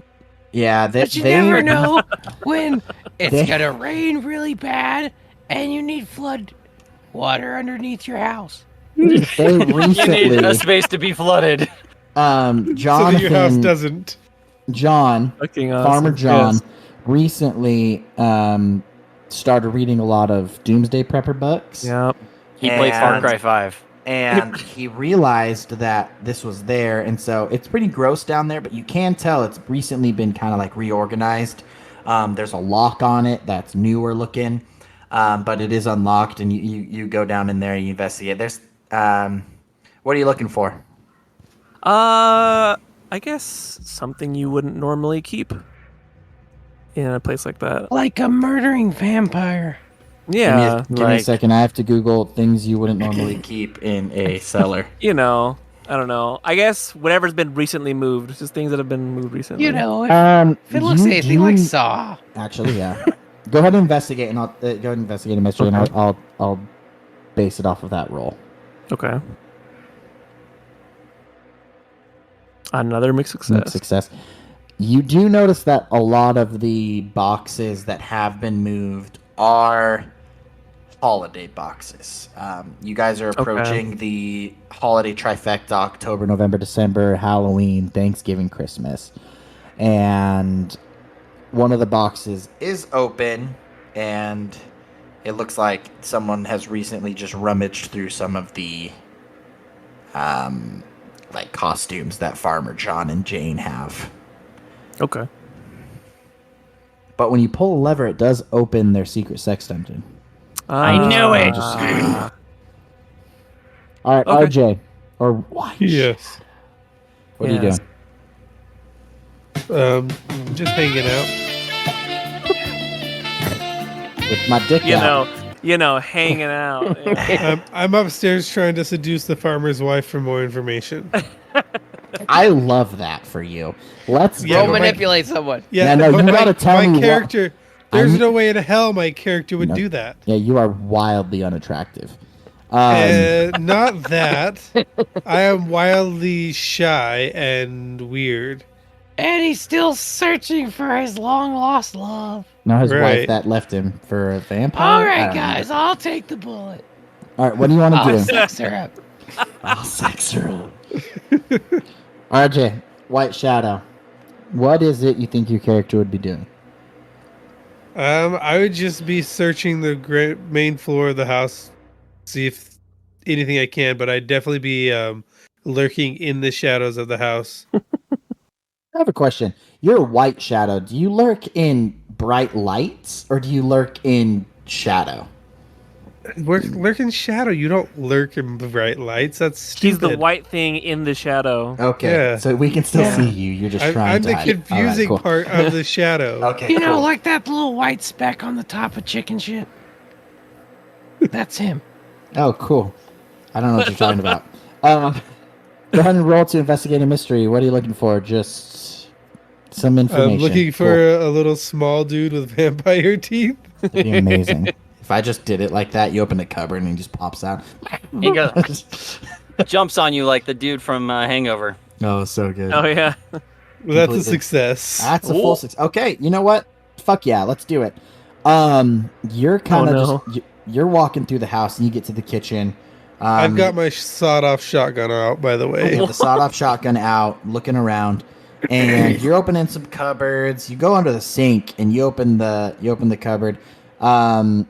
Yeah, But you never know when it's gonna rain really bad and you need flood water underneath your house. They You need recently, a space to be flooded. So that your house Jonathan, doesn't. John, Fucking Farmer awesome. John, Yes. recently started reading a lot of Doomsday Prepper books. Yep. He played Far And- Cry 5. And he realized that this was there, and so it's pretty gross down there, but you can tell it's recently been kind of like reorganized. There's a lock on it that's newer looking, but it is unlocked, and you go down in there and you investigate. There's what are you looking for? I guess something you wouldn't normally keep in a place like that. Like a murdering vampire. Yeah, Give me a like- second. I have to Google things you wouldn't normally keep in a cellar. you know, I don't know. I guess whatever's been recently moved, just things that have been moved recently. You know, if it looks you anything like do- Saw. Actually, yeah. Go ahead and investigate, and I'll go ahead and investigate a mystery, and I'll base it off of that roll. Okay. Another mixed success. Mixed success. You do notice that a lot of the boxes that have been moved are holiday boxes. You guys are approaching the holiday trifecta: October, November, December, Halloween, Thanksgiving, Christmas. And one of the boxes is open, and it looks like someone has recently just rummaged through some of the like costumes that Farmer John and Jane have. Okay. But when you pull a lever, it does open their secret sex dungeon. I knew it. All right, Okay. RJ or what? Yes. What are you Yes. doing? Just hanging out. With my dick out. Hanging out. Yeah. I'm upstairs trying to seduce the farmer's wife for more information. I love that for you. Let's Yeah, Go do but it. manipulate someone. Yeah, no, but you gotta tell me my what- character. There's I'm- no way in hell my character would No. do that. Yeah, you are wildly unattractive. Not that. I am wildly shy and weird. And he's still searching for his long lost love. Now his wife Right. that left him for a vampire. All I right, don't know. guys, I'll take the bullet. All right, what do you want to I'll do? sex her up. I'll sex her up. RJ, White Shadow. What is it you think your character would be doing? I would just be searching the main floor of the house, see if anything I can. But I'd definitely be lurking in the shadows of the house. I have a question. You're a White Shadow. Do you lurk in bright lights or do you lurk in shadow? Lurk in shadow. You don't lurk in bright lights. That's stupid. He's the white thing in the shadow. Okay, Yeah. so we can still see you. You're just trying I'm to the hide. All right, confusing cool. part of the shadow. Okay, You know, cool. like that little white speck on the top of chicken shit? That's him. Oh, cool. I don't know what you're talking about. Go ahead and roll to investigate a mystery. What are you looking for? Just some information. I'm looking Cool. for a little small dude with vampire teeth. That'd be amazing. If I just did it like that, you open the cupboard and he just pops out. He goes, jumps on you like the dude from Hangover. Oh, so good. Oh yeah. Well, that's a Completely. success. That's a full success. Okay, you know what? Fuck yeah, let's do it. You're kind of no. you're walking through the house and you get to the kitchen. I've got my sawed-off shotgun out, by the way. You have the sawed-off shotgun out, looking around, and you're opening some cupboards. You go under the sink and you open the cupboard, and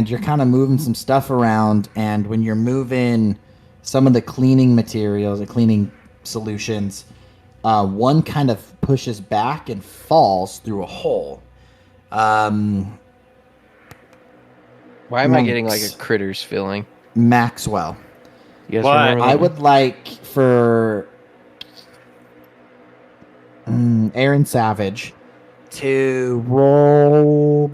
you're kind of moving some stuff around. And when you're moving some of the cleaning materials, the cleaning solutions, one kind of pushes back and falls through a hole. Why am I getting like a Monks. critters feeling? Maxwell. You guys Why? remember I that? would like for Aaron Savage to roll.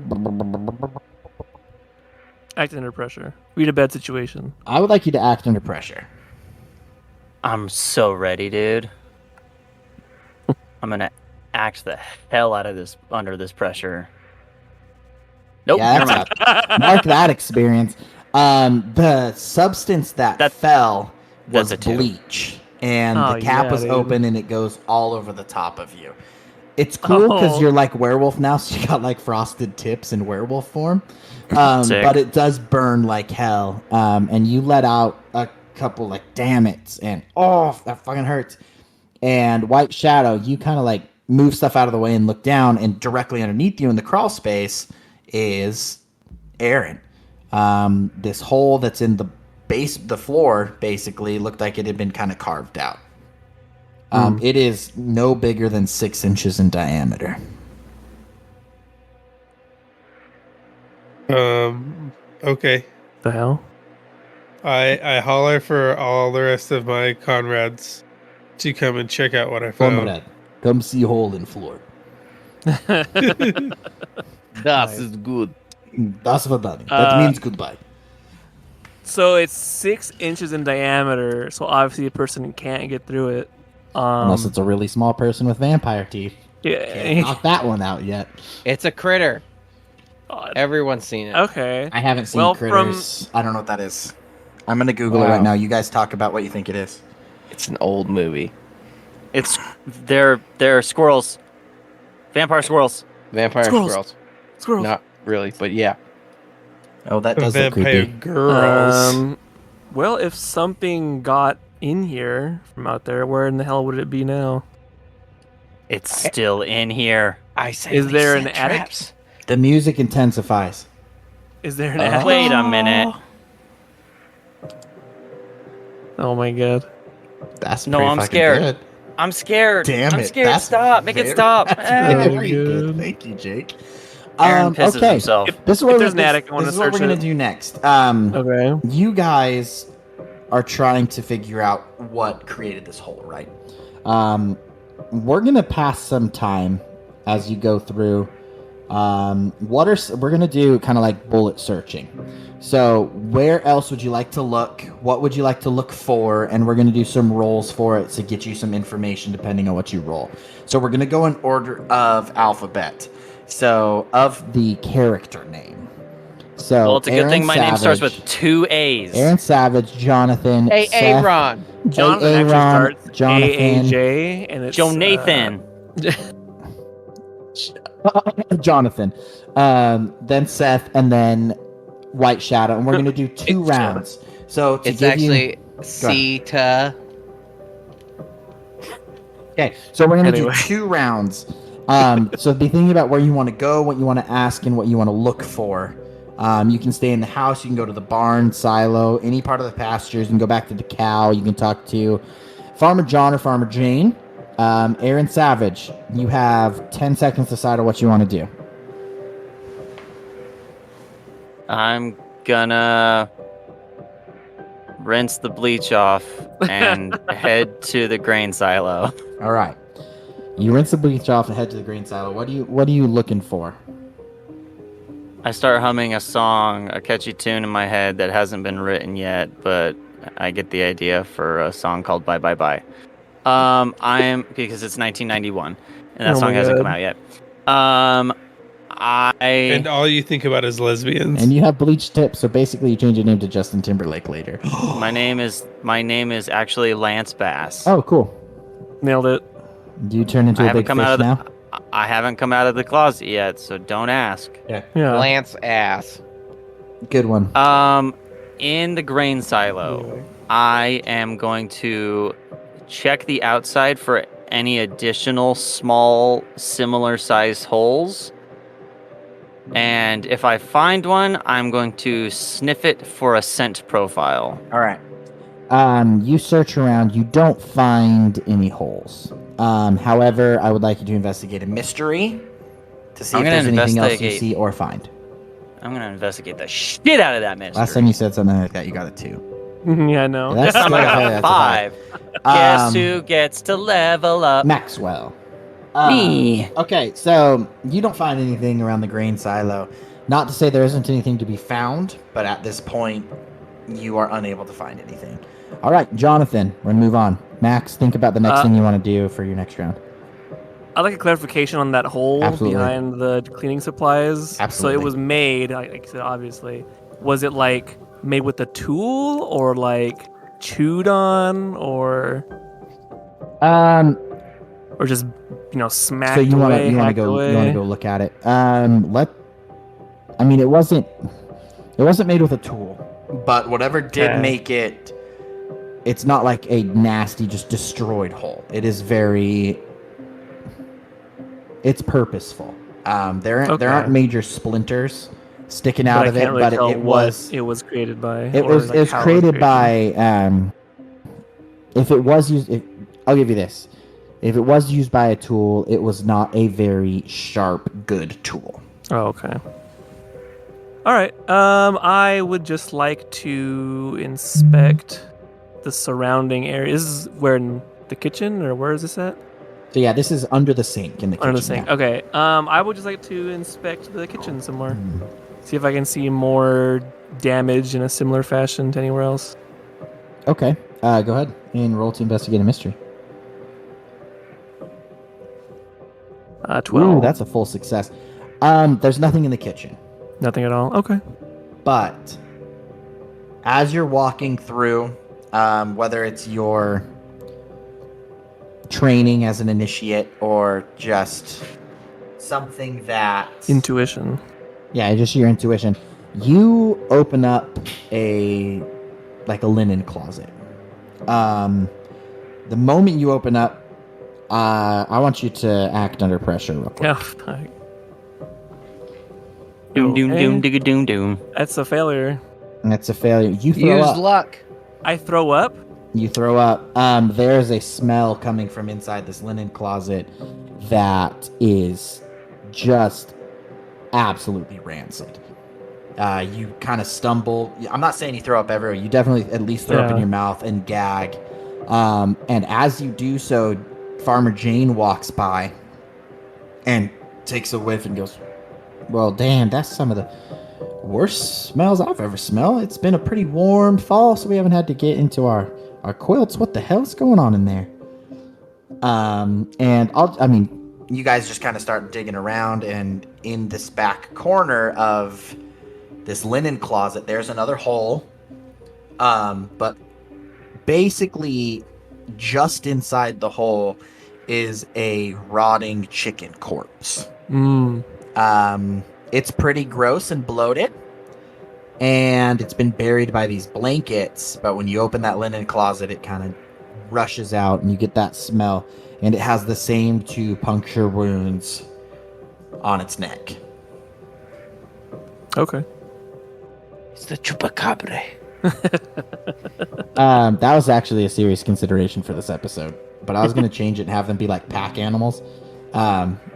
Act under pressure. Read a bad situation. I would like you to act under pressure. I'm so ready, dude. I'm gonna act the hell out of this under this pressure. Nope, Yeah, never that's mind. Mark that experience. The substance that fell was that's a 2. bleach, and Oh, the cap yeah, was dude. open, and it goes all over the top of you. It's cool because Oh. you're like werewolf now, so you got like frosted tips in werewolf form. Sick. But it does burn like hell, and you let out a couple like damn it, and oh, that fucking hurts. And White Shadow, you kind of like move stuff out of the way and look down, and directly underneath you in the crawl space is Aaron. This hole that's in the floor basically looked like it had been kind of carved out. It is no bigger than 6 inches in diameter. Okay. The hell? I holler for all the rest of my comrades to come and check out what I found. Comrade, come see hole in floor. Das is good. That's what that means goodbye. So it's 6 inches in diameter. So obviously a person can't get through it. Unless it's a really small person with vampire teeth. Yeah. Can't knock that one out yet. It's a critter. God. Everyone's seen it. Okay. I haven't seen Well, Critters. I don't know what that is. I'm gonna Google it Wow. right now. You guys talk about what you think it is. It's an old movie. It's they're squirrels, vampire squirrels. Vampire Squirrels. squirrels. Squirrel. Not really, but yeah. Oh, that does look Vampire creepy. girls. Well, if something got in here from out there, where in the hell would it be now? It's still in here. I said. Is we there set an attic? traps. The music intensifies. Is there an Uh-huh. attic? Wait a minute. Oh my god. That's No, pretty I'm fucking scared. good. I'm scared. Damn I'm it, scared. that's Stop. Make it very- stop. That's very good. good. Thank you, Jake. Aaron pisses okay. himself. This is what If there's an attic, I wanna this is what we're search gonna it. do next. Okay. You guys are trying to figure out what created this hole, right? We're gonna pass some time as you go through. We're gonna do kind of like bullet searching. So where else would you like to look? What would you like to look for? And we're gonna do some rolls for it to get you some information depending on what you roll. So we're gonna go in order of alphabet. So of the character name. So Well, it's a good thing my name starts with Savage, 2 A's. Aaron Savage, Jonathan, Seth, Aaron. Jonathan actually Aaron, starts Jonathan, AAJ, and it's Joe Nathan. Jonathan, then Seth, and then White Shadow, and we're gonna do 2 rounds. So to It's give actually you, Sita. okay. So we're gonna Anyway. do 2 rounds. So be thinking about where you want to go, what you want to ask, and what you want to look for. You can stay in the house. You can go to the barn, silo, any part of the pastures. You can go back to the cow. You can talk to Farmer John or Farmer Jane. Aaron Savage, you have 10 seconds to decide on what you want to do. I'm gonna rinse the bleach off and head to the grain silo. All right. You rinse the bleach off and head to the grain silo. What are you looking for? I start humming a song, a catchy tune in my head that hasn't been written yet, but I get the idea for a song called Bye Bye Bye. Because it's 1991 and that Oh song my hasn't God. come out yet. And all you think about is lesbians. And you have bleach tips, so basically you change your name to Justin Timberlake later. My name is actually Lance Bass. Oh, cool. Nailed it. Do you turn into I a haven't big come fish out of now? I haven't come out of the closet yet, so don't ask. Yeah. Lance ass. Good one. In the grain silo, I am going to check the outside for any additional small, similar-sized holes. And if I find one, I'm going to sniff it for a scent profile. All right. You search around. You don't find any holes. However, I would like you to investigate a mystery to see I'm if gonna there's anything else you investigate- see or find. I'm going to investigate the shit out of that mystery. Last time you said something like that, you got a 2. Yeah, I know. That's I'm like at that's a 5. Guess Um, who gets to level up? Maxwell. Me. Okay, so you don't find anything around the grain silo. Not to say there isn't anything to be found, but at this point, you are unable to find anything. All right, Jonathan, we're going to move on. Max, think about the next thing you want to do for your next round. I'd like a clarification on that hole Absolutely. behind the cleaning supplies. Absolutely. So it was made, like I said, obviously. Was it like made with a tool or like chewed on or just smacked So you want away, to hacked go away? look at it. It wasn't made with a tool, but whatever did Okay. make it, it's not like a nasty, just destroyed hole. It is it's purposeful. There aren't major splinters sticking out But I of it, can't really but tell it what was it was created by. it or, was like, it was how created by if it was used. I'll give you this. If it was used by a tool, it was not a very sharp, good tool. Oh, okay. All right. I would just like to inspect the surrounding area. This is where in the kitchen, or where is this at? So yeah, this is under the sink in the kitchen. Under the sink. yeah. Okay. I would just like to inspect the kitchen some more. See if I can see more damage in a similar fashion to anywhere else. Okay. Go ahead and roll to investigate a mystery. 12. Ooh, that's a full success. There's nothing in the kitchen, Nothing at all. Okay. but as you're walking through, whether it's your training as an initiate or just something that Intuition. yeah, just your intuition, you open up a linen closet. The moment you open up, I want you to act under pressure real quick. Oh, fuck. Doom, doom, Okay. doom, digga, doom, doom. That's a failure. And it's a failure. You throw Use up. luck. I throw up. You throw up. There's a smell coming from inside this linen closet that is just absolutely rancid. You kind of stumble. I'm not saying you throw up everywhere. You definitely at least throw up in Yeah. your mouth and gag. And as you do so, Farmer Jane walks by and takes a whiff and goes, "Well, damn, that's some of the worst smells I've ever smelled. It's been a pretty warm fall, so we haven't had to get into our quilts. What the hell's going on in there?" And you guys just kind of start digging around, and in this back corner of this linen closet, there's another hole. But basically, just inside the hole is a rotting chicken corpse. It's pretty gross and bloated, and it's been buried by these blankets. But when you open that linen closet, it kind of rushes out, and you get that smell. And it has the same 2 puncture wounds on its neck. Okay. It's the chupacabra. That was actually a serious consideration for this episode, but I was going to change it and have them be like pack animals.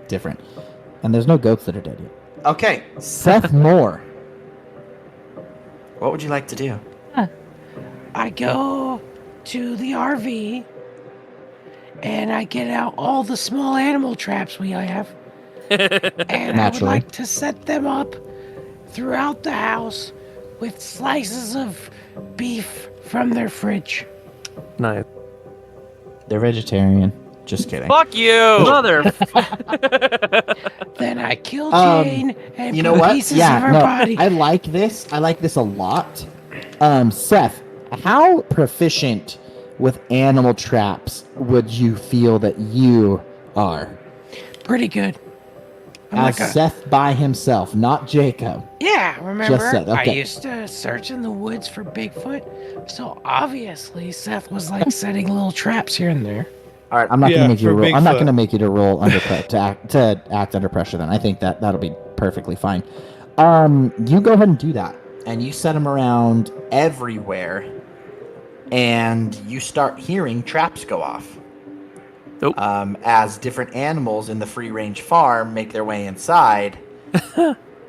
Different. And there's no goats that are dead yet. Okay, Seth Moore. What would you like to do? I go to the RV and I get out all the small animal traps we have. And I would like to set them up throughout the house with slices of beef from their fridge. Nice. They're vegetarian. Just kidding. Fuck you! Mother. Then I kill Jane and You know put what? pieces of her body. I like this. I like this a lot. Seth, how proficient with animal traps would you feel that you are? Pretty good. As Seth by himself, not Jacob. Yeah, remember? Just Seth, okay. I used to search in the woods for Bigfoot, so obviously Seth was like setting little traps here and there. All right, I'm not going to make you for roll. I'm not Bigfoot. going to make you to roll under to act under pressure. Then I think that'll be perfectly fine. You go ahead and do that, and you set them around everywhere, and you start hearing traps go off. Nope. As different animals in the free range farm make their way inside,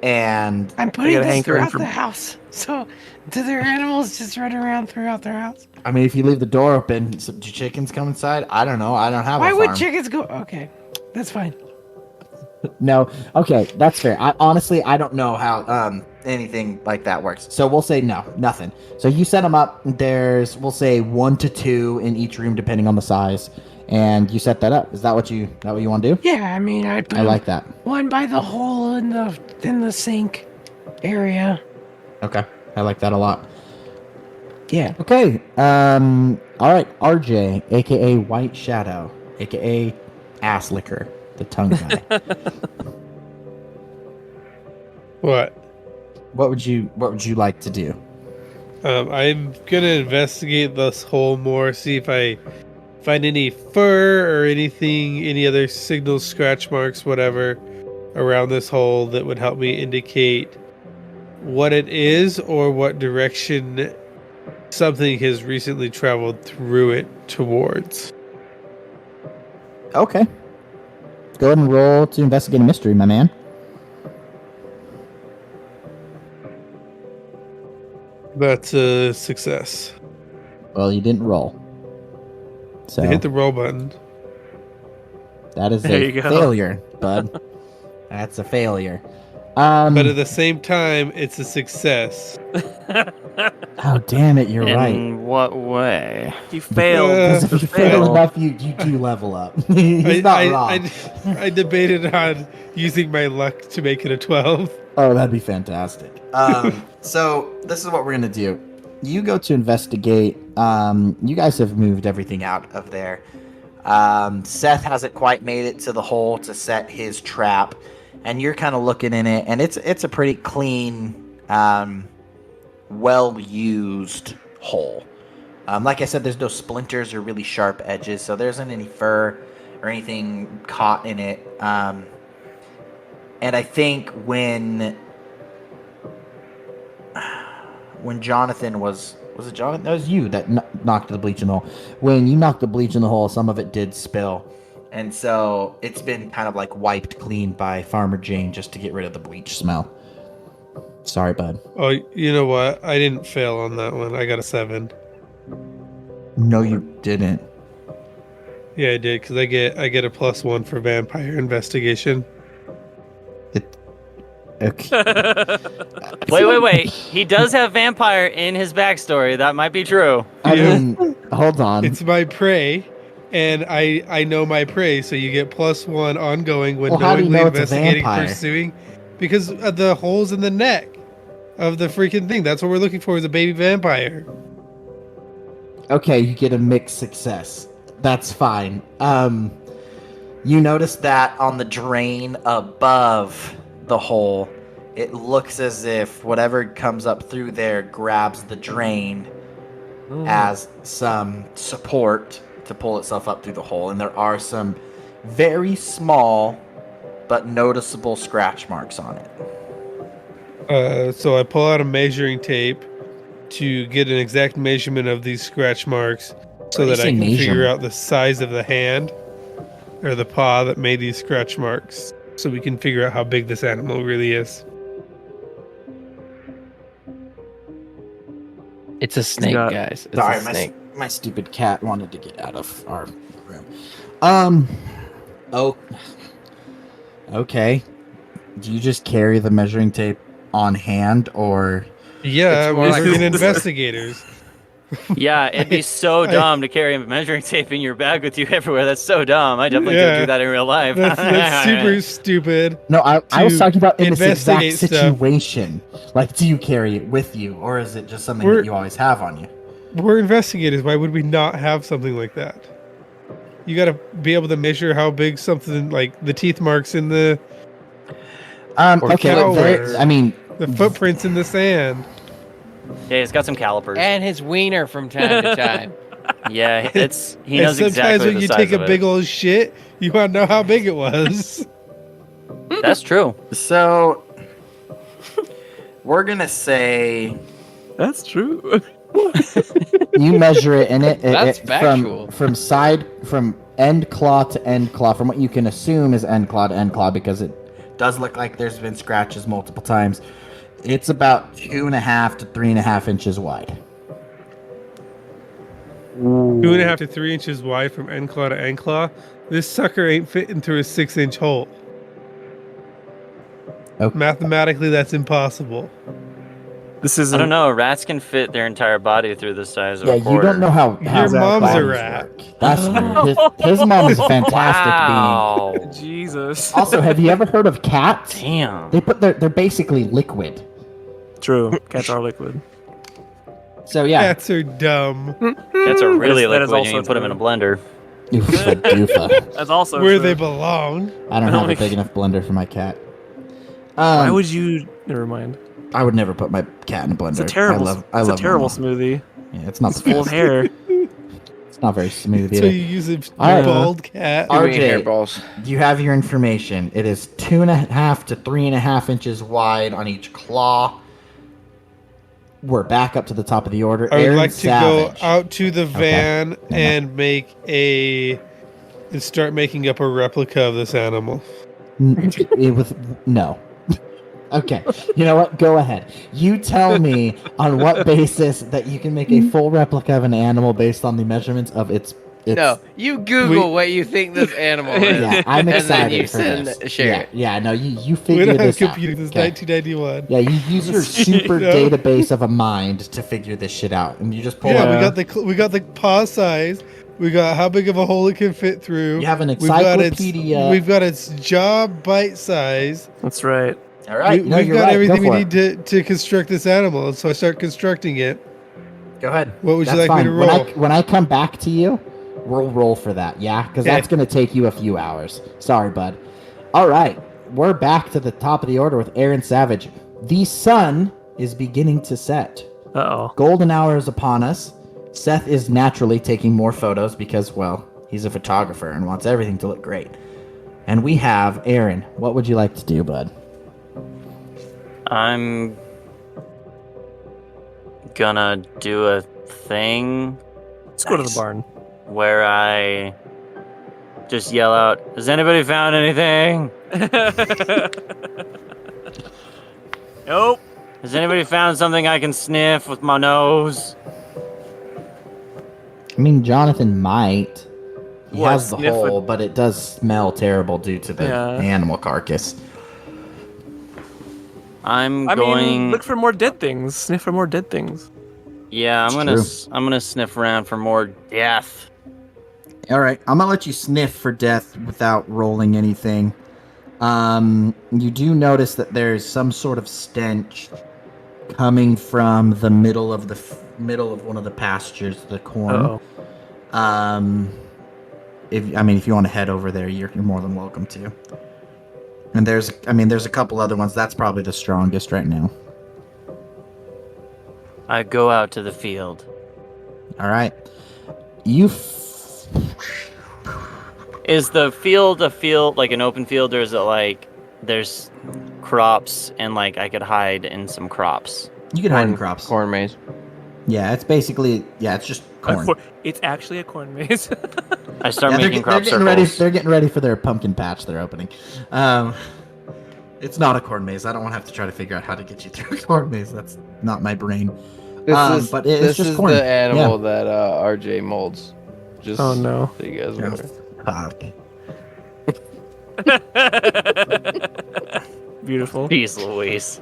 and I'm putting gotta this hanker in throughout for- the house. So, do their animals just run around throughout their house? I mean, if you leave the door open, do chickens come inside? I don't know. I don't have Why a would farm. chickens go? Okay, that's fine. No. Okay, that's fair. Honestly, I don't know how anything like that works. So we'll say no, nothing. So you set them up. There's, we'll say 1 to 2 in each room, depending on the size, and you set that up. Is that what you want to do? Yeah, I mean, I put I like that. one by the hole in the sink area. Okay, I like that a lot. Yeah. Okay. All right, RJ, aka White Shadow, aka Ass Licker, the tongue guy. What? What would you like to do? I'm gonna investigate this hole more, see if I find any fur or anything, any other signals, scratch marks, whatever, around this hole that would help me indicate what it is or what direction something has recently traveled through it towards. Okay. Go ahead and roll to investigate a mystery, my man. That's a success. Well, you didn't roll. So I hit the roll button. that is There a you go. failure, bud. That's a failure. But at the same time, it's a success. Oh, damn it, you're right. In what way? You failed. Because if you fail Fail. enough, you do level up. He's not wrong. I debated on using my luck to make it a 12. Oh, that'd be fantastic. So this is what we're gonna do. You go to investigate. You guys have moved everything out of there. Seth hasn't quite made it to the hole to set his trap, and you're kind of looking in it, and it's a pretty clean, well-used hole. Like I said, there's no splinters or really sharp edges, so there isn't any fur or anything caught in it. And I think when Jonathan was it Jonathan? That was you that knocked the bleach in the hole. When you knocked the bleach in the hole, some of it did spill. And so it's been kind of like wiped clean by Farmer Jane just to get rid of the bleach smell. Sorry, bud. Oh, you know what? I didn't fail on that one. I got a 7. No, you didn't. Yeah, I did because I get a +1 for vampire investigation. Okay. Wait. He does have vampire in his backstory. That might be true. I Yeah. mean, hold on. It's my prey, and I know my prey, so you get +1 ongoing when Well, how do you knowingly know it's a investigating, vampire? pursuing, because of the holes in the neck of the freaking thing. That's what we're looking for, is a baby vampire. Okay, you get a mixed success. That's fine. You notice that on the drain above the hole, it looks as if whatever comes up through there grabs the drain as some support to pull itself up through the hole. And there are some very small but noticeable scratch marks on it. So I pull out a measuring tape to get an exact measurement of these scratch marks, so that I can figure out the size of the hand or the paw that made these scratch marks, so we can figure out how big this animal really is. It's a snake, got- guys. It's Sorry, a snake. my stupid cat wanted to get out of our room. Oh. Okay. Do you just carry the measuring tape on hand, or? Yeah, It's more we're like- being investigators. Yeah, it'd be so dumb to carry a measuring tape in your bag with you everywhere. That's so dumb. I definitely Yeah. don't do that in real life. That's super stupid. No, I was To talking about in this exact investigate stuff. situation. Like, do you carry it with you, or is it just something We're- that you always have on you? We're investigators. Why would we not have something like that? You got to be able to measure how big something, like the teeth marks in the Or Okay, cow there, or- I mean, footprints in the sand. Yeah, he's got some calipers. And his wiener from time to time. Yeah, it's he And knows sometimes exactly when the you size take of a it. big old shit, you want to know how big it was. That's true. so we're gonna say That's true. you measure it, and it That's factual. from end claw to end claw, from what you can assume is end claw to end claw, because it does look like there's been scratches multiple times. It's about 2.5 to 3.5 inches wide. 2.5 to 3 inches wide from end claw to end claw. This sucker ain't fitting through a 6-inch hole. Okay. Mathematically, that's impossible. This is I don't know. Rats can fit their entire body through the size of Yeah, a quarter. you don't know how Your mom's a bodies rat. work. That's weird. His mom is a fantastic Wow. Jesus. being. Also, have you ever heard of cats? Damn. They're basically liquid. True. Cats are liquid. So yeah, Cats are dumb. That's a really That is liquid. You also can put them in a true. blender. Oofa doofa. That's also Where true. they belong. I don't have a Like- big enough blender for my cat. Why would you? Never mind. I would never put my cat in a blender. It's a terrible. I it's love a terrible Momo. smoothie. Yeah, it's not It's full of the hair. It's not very smooth So either. you use a Alright. bald cat. Too many RJ, hairballs. you have your information. It is 2.5 to 3.5 inches wide on each claw. We're back up to the top of the order. I would Aaron like to Savage. go out to the van and start making up a replica of this animal. No. Okay. You know what? Go ahead. You tell me on what basis that you can make a full replica of an animal based on the measurements of its. No, you Google what you think this animal is. Yeah, I'm and then excited you for send this. share yeah, it. yeah. No, you We figure don't have this out. computers. It's Okay. 1991. Yeah, you use your super know? database of a mind to figure this shit out, and you just pull Yeah, up. we got the paw size. We got how big of a hole it can fit through. You have an We've got encyclopedia. we've got its jaw bite size. That's right. All right, no, We've you're got right. everything Go we for need to construct this animal. So I start constructing it. Go ahead. What would you That's like me fine. to roll? When I come back to you, we'll roll for that. Yeah, because Okay. that's gonna take you a few hours. Sorry, bud. All right, we're back to the top of the order with Aaron Savage. The sun is beginning to set. Uh-oh. Golden hour is upon us. Seth is naturally taking more photos because, well, he's a photographer and wants everything to look great. And we have Aaron. What would you like to do, bud? I'm gonna do a thing Let's go to the barn. where I just yell out, "Has anybody found anything?" Nope. Has anybody found something I can sniff with my nose? I mean, Jonathan might. He What, has the sniff with- hole, but it does smell terrible due to the Yeah. animal carcass. I going. mean, look for more dead things. Sniff for more dead things. Yeah, I'm gonna sniff around for more death. All right, I'm gonna let you sniff for death without rolling anything. You do notice that there's some sort of stench coming from the middle of middle of one of the pastures, the corn. Uh-oh. If you want to head over there, you're more than welcome to. And there's a couple other ones. That's probably the strongest right now. I go out to the field. All right, Is the field a field like an open field, or is it like there's crops and like I could hide in some crops? You can hide in crops. Corn maze. Yeah, it's basically it's just corn. It's actually a corn maze. I start Yeah, making crop getting ready. circles. They're getting ready for their pumpkin patch they're opening. It's not a corn maze. I don't want to have to try to figure out how to get you through a corn maze. That's not my brain. But it's just corn. The animal that RJ molds. Just Oh, no. so you guys know. Fuck. Beautiful. Jeez Louise.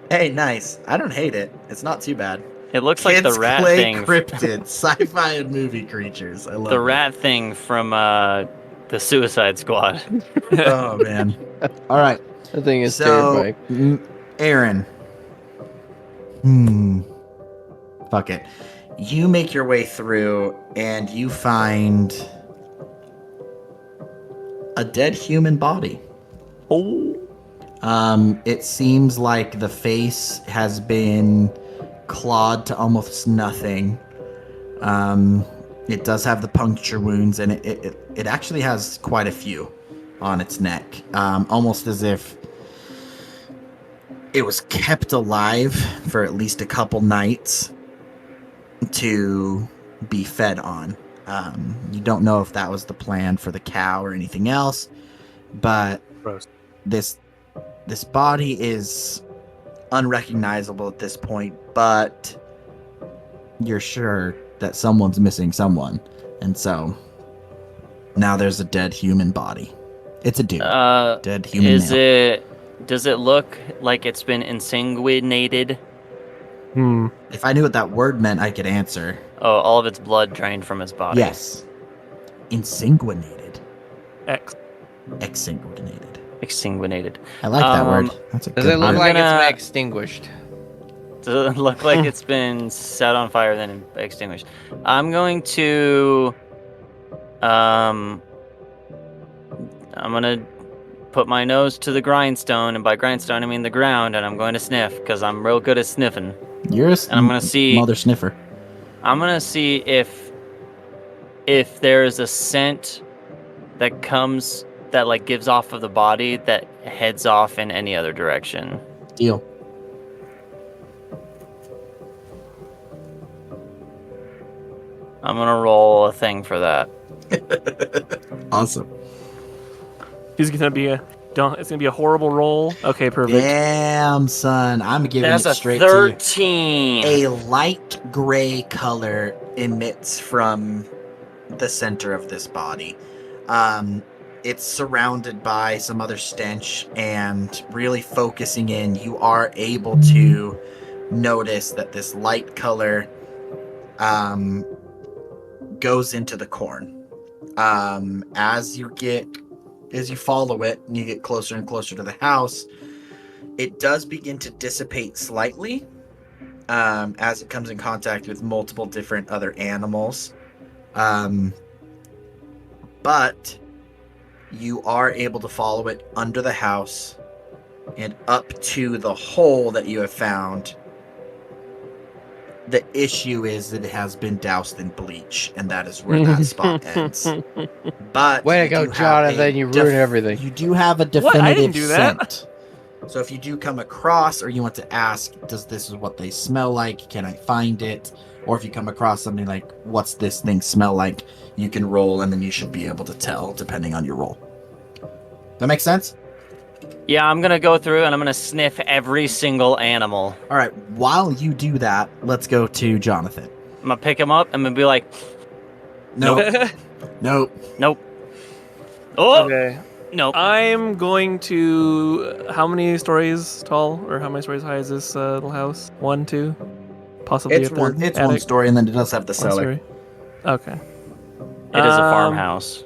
Hey, nice. I don't hate it. It's not too bad. It looks like the rat clay thing. cryptids, sci-fi and movie creatures. I love The it. rat thing from the Suicide Squad. Oh man. All right. That thing is So, terrifying. Aaron. Fuck it. You make your way through and you find a dead human body. Oh. It seems like the face has been clawed to almost nothing. It does have the puncture wounds, and it actually has quite a few on its neck, almost as if it was kept alive for at least a couple nights to be fed on. You don't know if that was the plan for the cow or anything else, but Gross. this body is unrecognizable at this point, but you're sure that someone's missing someone, and so now there's a dead human body. It's a dude. Dead human male. Does it look like it's been insinuated? If I knew what that word meant, I could answer. Oh, all of its blood drained from his body. Yes. Insinuated. Exsanguinated. Exsanguinated. I like that word. That's a Does good it look word. like gonna- it's been extinguished? Does it look like it's been set on fire then extinguished? I'm going to I'm gonna put my nose to the grindstone, and by grindstone I mean the ground, and I'm going to sniff because I'm real good at sniffing. You're a And I'm gonna see mother sniffer. I'm gonna see if there's a scent that comes that like gives off of the body that heads off in any other direction. Deal. I'm gonna roll a thing for that. Awesome. It's gonna be a horrible roll. Okay, perfect. Damn, son. I'm giving That's it a straight to you. 13. A light gray color emits from the center of this body. It's surrounded by some other stench, and really focusing in, you are able to notice that this light color goes into the corn. As you follow it and you get closer and closer to the house, it does begin to dissipate slightly as it comes in contact with multiple different other animals. But you are able to follow it under the house and up to the hole that you have found. The issue is that it has been doused in bleach, and that is where that spot ends. But Way to you go, do have Jonathan, a you ruined everything. You do have a What? I definitive didn't do that. scent. So if you do come across, or you want to ask, does this is what they smell like? Can I find it? Or if you come across something like, what's this thing smell like? You can roll, and then you should be able to tell, depending on your roll. That make sense? Yeah, I'm gonna go through and I'm gonna sniff every single animal. All right. While you do that, let's go to Jonathan. I'm gonna pick him up. I'm gonna be like, Nope. Nope. nope. Oh, Okay. nope. I'm going to. How many stories tall or how many stories high is this little house? 1, 2, possibly It's a third. one attic? story, and then it does have the One cellar. story. Okay. It is a farmhouse.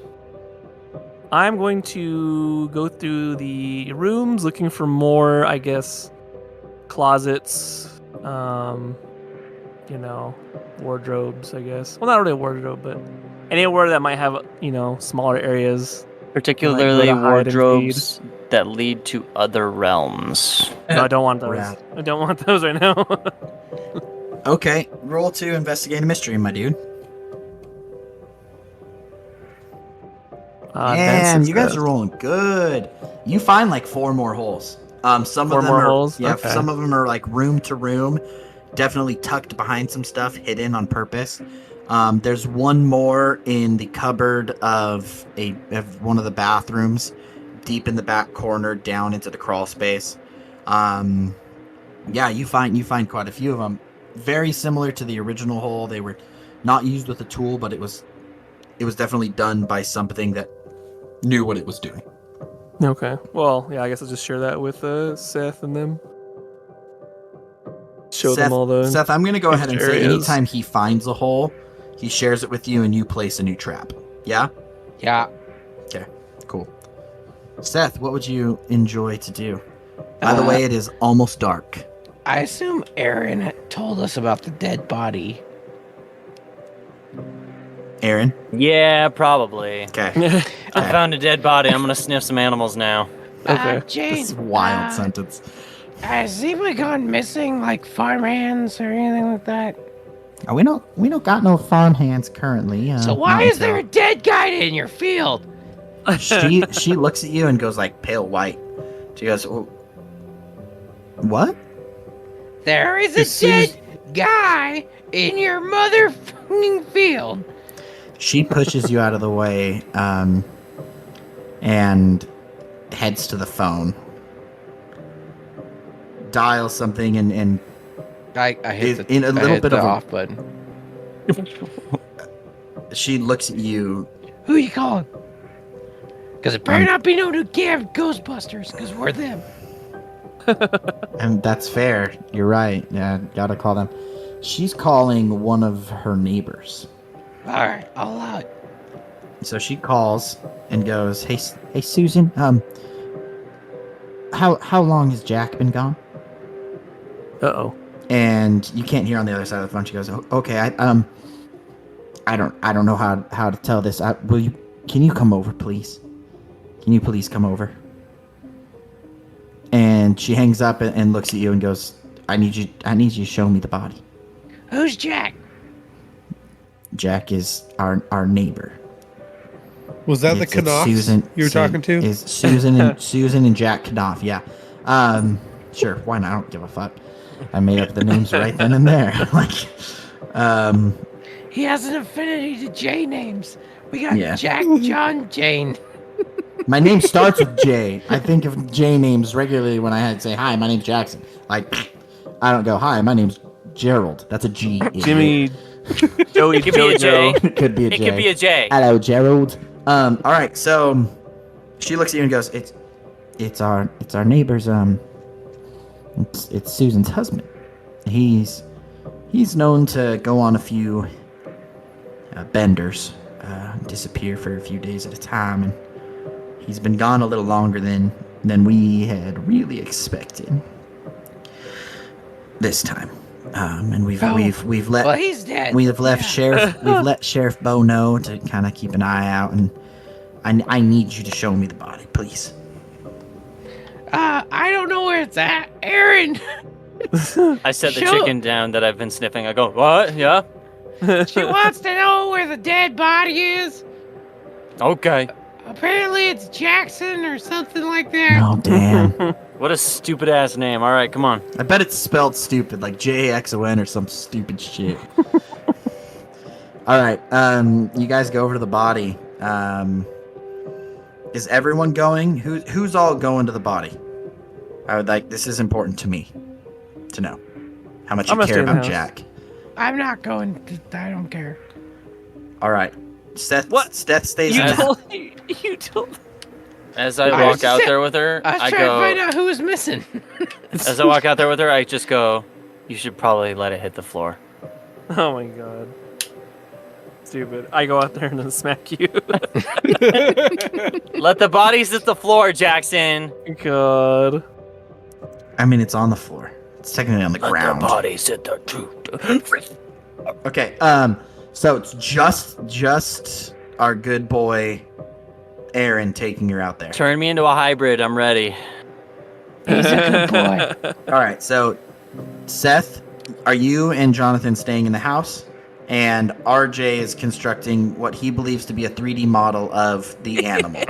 I'm going to go through the rooms looking for more, I guess, closets, wardrobes, I guess. Well, not really a wardrobe, but anywhere that might have, smaller areas. Particularly Like, where to hide and wardrobes that lead to other realms. No, I don't want those. Rad. I don't want those right now. Okay. Roll to investigate a mystery, my dude. Man, you guys are rolling good. You find like 4 more holes. Some Four of them more are holes? yeah. Okay. Some of them are like room to room, definitely tucked behind some stuff, hidden on purpose. There's one more in the cupboard of one of the bathrooms, deep in the back corner, down into the crawl space. Yeah, you find quite a few of them. Very similar to the original hole. They were not used with a tool, but it was definitely done by something that knew what it was doing. Okay. Well, yeah, I guess I'll just share that with Seth and them. Show them all the. Seth, I'm going to go ahead and say areas. anytime he finds a hole, he shares it with you and you place a new trap. Yeah? Yeah. Okay, cool. Seth, what would you enjoy to do? By the way, it is almost dark. I assume Aaron told us about the dead body. Aaron? Yeah, probably. Okay. I found a dead body. I'm gonna sniff some animals now. Okay. Jane. This is a wild sentence. Has anybody gone missing, like farmhands or anything like that? We don't got no farmhands currently. So why is there a dead guy in your field? She looks at you and goes like pale white. She goes, oh, what? There is a dead guy in your motherfucking field. She pushes you out of the way and heads to the phone. Dials something and I hit the, in a I little hit bit the of a- off button. she looks at you. Who you calling? Because it better not be no new damn Ghostbusters, because we're them. And that's fair. You're right. Yeah, gotta call them. She's calling one of her neighbors. All right, I'll allow it. So she calls and goes, "Hey, Susan. How long has Jack been gone?" Uh-oh. And you can't hear on the other side of the phone. She goes, "Oh, okay. I don't know how to tell this. Can you come over, please? Can you please come over?" And she hangs up and looks at you and goes, I need you to show me the body." Who's Jack? Jack is our neighbor. Was that the It's Knopfs Susan you were talking to? Is Susan and Jack Knopf, yeah. Sure, why not? I don't give a fuck. I made up the names right then and there. He has an affinity to J names. We got Yeah. Jack, John, Jane. My name starts with J. I think of J names regularly when I had to say, "Hi, my name's Jackson." Like, I don't go, "Hi, my name's Gerald." That's a G. idiot. Jimmy. Joey. It could be a J. Could be a J. It could be a J. Hello, Gerald. All right. So she looks at you and goes, "It's our neighbor's. It's Susan's husband. He's known to go on a few benders, disappear for a few days at a time, and he's been gone a little longer than we had really expected this time. And we've let Well, he's dead. we have left Yeah. we've let Sheriff Bo know to kind of keep an eye out, and I need you to show me the body, please." I don't know where it's at. Aaron, I set the Show- chicken down that I've been sniffing. I go, what? Yeah? she wants to know where the dead body is. Okay. Apparently it's Jackson or something like that. Oh damn! What a stupid ass name. All right, come on. I bet it's spelled stupid, like JAXON or some stupid shit. All right, you guys go over to the body. is everyone going? Who's all going to the body? I would like. This is important to me to know how much I'm you gonna care stay in the about house. Jack. I'm not going. I don't care. All right, Seth. What? Seth stays You in the house. told you told. As I I walk was out just- there with her, I was I trying to go. find out who was missing. As I walk out there with her, I just go. You should probably let it hit the floor. Oh my god. Stupid. I go out there and then smack you. Let the bodies hit the floor, Jackson. God. I mean, it's on the floor. It's technically on the ground. bodies hit the truth. Okay. So it's just our good boy, Aaron, taking her out there. Turn me into a hybrid. I'm ready. He's a good boy. All right. So, Seth, are you and Jonathan staying in the house? And RJ is constructing what he believes to be a 3D model of the animal.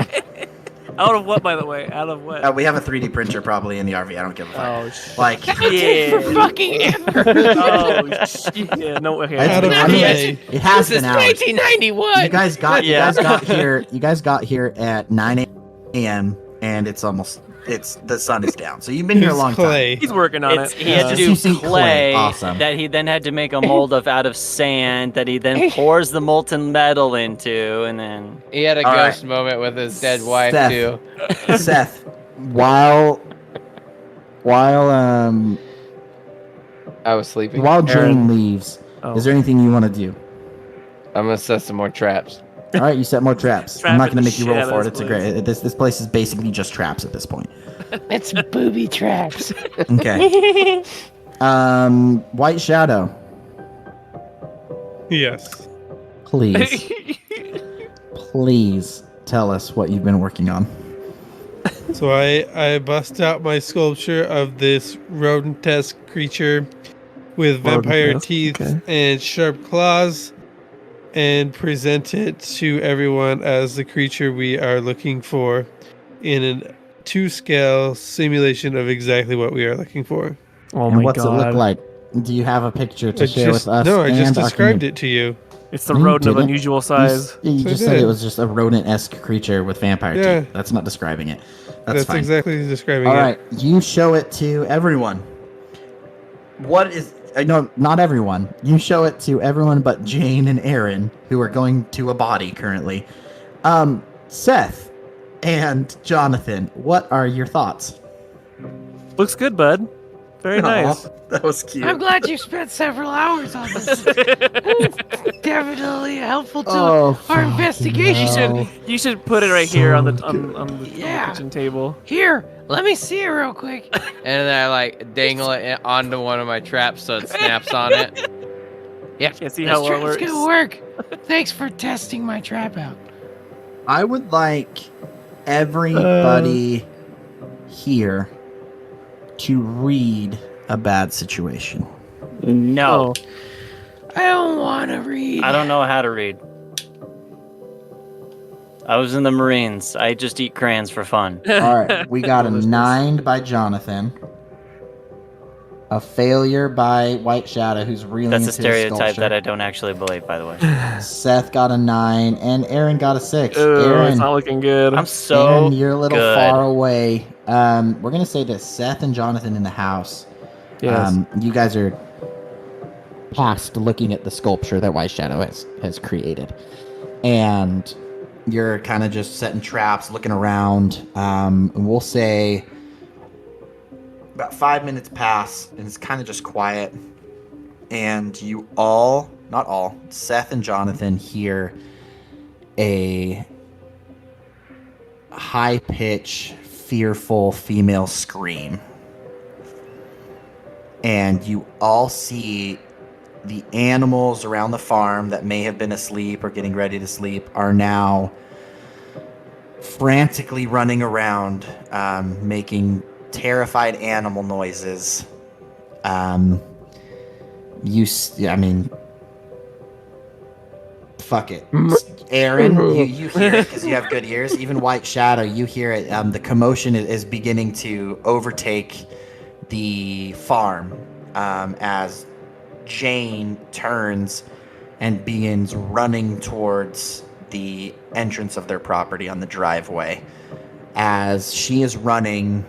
Out of what, by the way? Out of what? We have a 3D printer probably in the RV. I don't give a fuck. Oh shit. Like, For fucking ever. Oh shit. Yeah, no. Okay. It's Out of been- I mean, LA. it has This is been hours. 1991. You guys got Yeah. you guys got here at 9 a.m. and the sun is down. So you've been here a Here's long Clay. He's working on It's, it. he had to Just do using clay. clay Awesome. that he then had to make a mold of out of sand that he then pours the molten metal into, and then He had a All ghost right. moment with his dead wife Seth. too. time. Seth, while I was sleeping. Jane Aaron. leaves, Oh. is there anything you want to do? I'm gonna set some more traps. All right, you set more traps. Trap I'm not the going to make you shit roll out of for it. this It's a great. This place is basically just traps at this point. It's booby traps. Okay. White Shadow, Yes. please, please tell us what you've been working on. So I bust out my sculpture of this rodent-esque creature with vampire Rodent-esque, teeth okay. and sharp claws, and present it to everyone as the creature we are looking for in a 2-scale simulation of exactly what we are looking for. Oh And my what's god. it look like? Do you have a picture to share with us? I just and our described it to you. It's the No, you rodent of didn't. unusual You, size. you So I just said did. it was just a rodent-esque creature with vampire Yeah. teeth. That's not describing it. That's fine. exactly describing All it. right, you show it to everyone. What is? No, not everyone. You show it to everyone but Jane and Aaron, who are going to a body currently. Seth and Jonathan, what are your thoughts? Looks good, bud. Very nice. Aw, that was cute. I'm glad you spent several hours on this. Definitely helpful to Oh, our fucking investigation. hell. You should put it right here on the So on the Yeah. kitchen table. Here, let me see it real quick. And then I like dangle it onto one of my traps so it snaps on it. Yeah. Can't see This how well it trap's works. gonna work. Thanks for testing my trap out. I would like everybody here to read a bad situation. no, I don't want to read. I don't know how to read. I was in the Marines. I just eat crayons for fun. All right, we got a Well, there's this. 9 by Jonathan, a failure by White Shadow, who's reeling That's a into his stereotype sculpture. that I don't actually believe, by the way. Seth got a 9, and Aaron got a 6. Ugh, Aaron, it's not looking good. I'm so Aaron, you're a little good. far away. We're gonna say to Seth and Jonathan in the house. Yes. You guys are past looking at the sculpture that White Shadow has created, and you're kind of just setting traps, looking around. And we'll say about 5 minutes pass, and it's kind of just quiet. And you all, not all, Seth and Jonathan hear a high pitch, fearful female scream. And you all see the animals around the farm that may have been asleep or getting ready to sleep are now frantically running around, making terrified animal noises. Fuck it. Aaron, you hear it because you have good ears. Even White Shadow, you hear it. The commotion is beginning to overtake the farm as Jane turns and begins running towards the entrance of their property on the driveway. As she is running,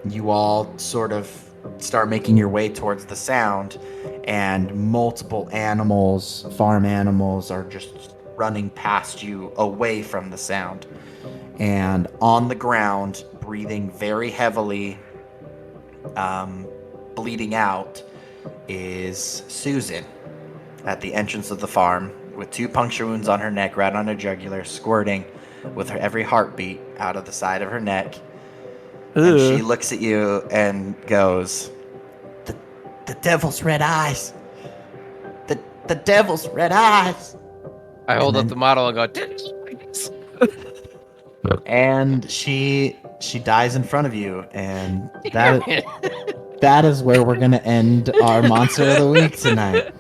you all sort of start making your way towards the sound, and multiple animals, farm animals, are just running past you away from the sound. And on the ground, breathing very heavily, bleeding out, is Susan at the entrance of the farm with 2 puncture wounds on her neck, right on her jugular, squirting with her every heartbeat out of the side of her neck. And she looks at you and goes, The devil's red eyes. The devil's red eyes. I hold up the model and go. And she dies in front of you, and that is where we're gonna end our Monster of the Week tonight.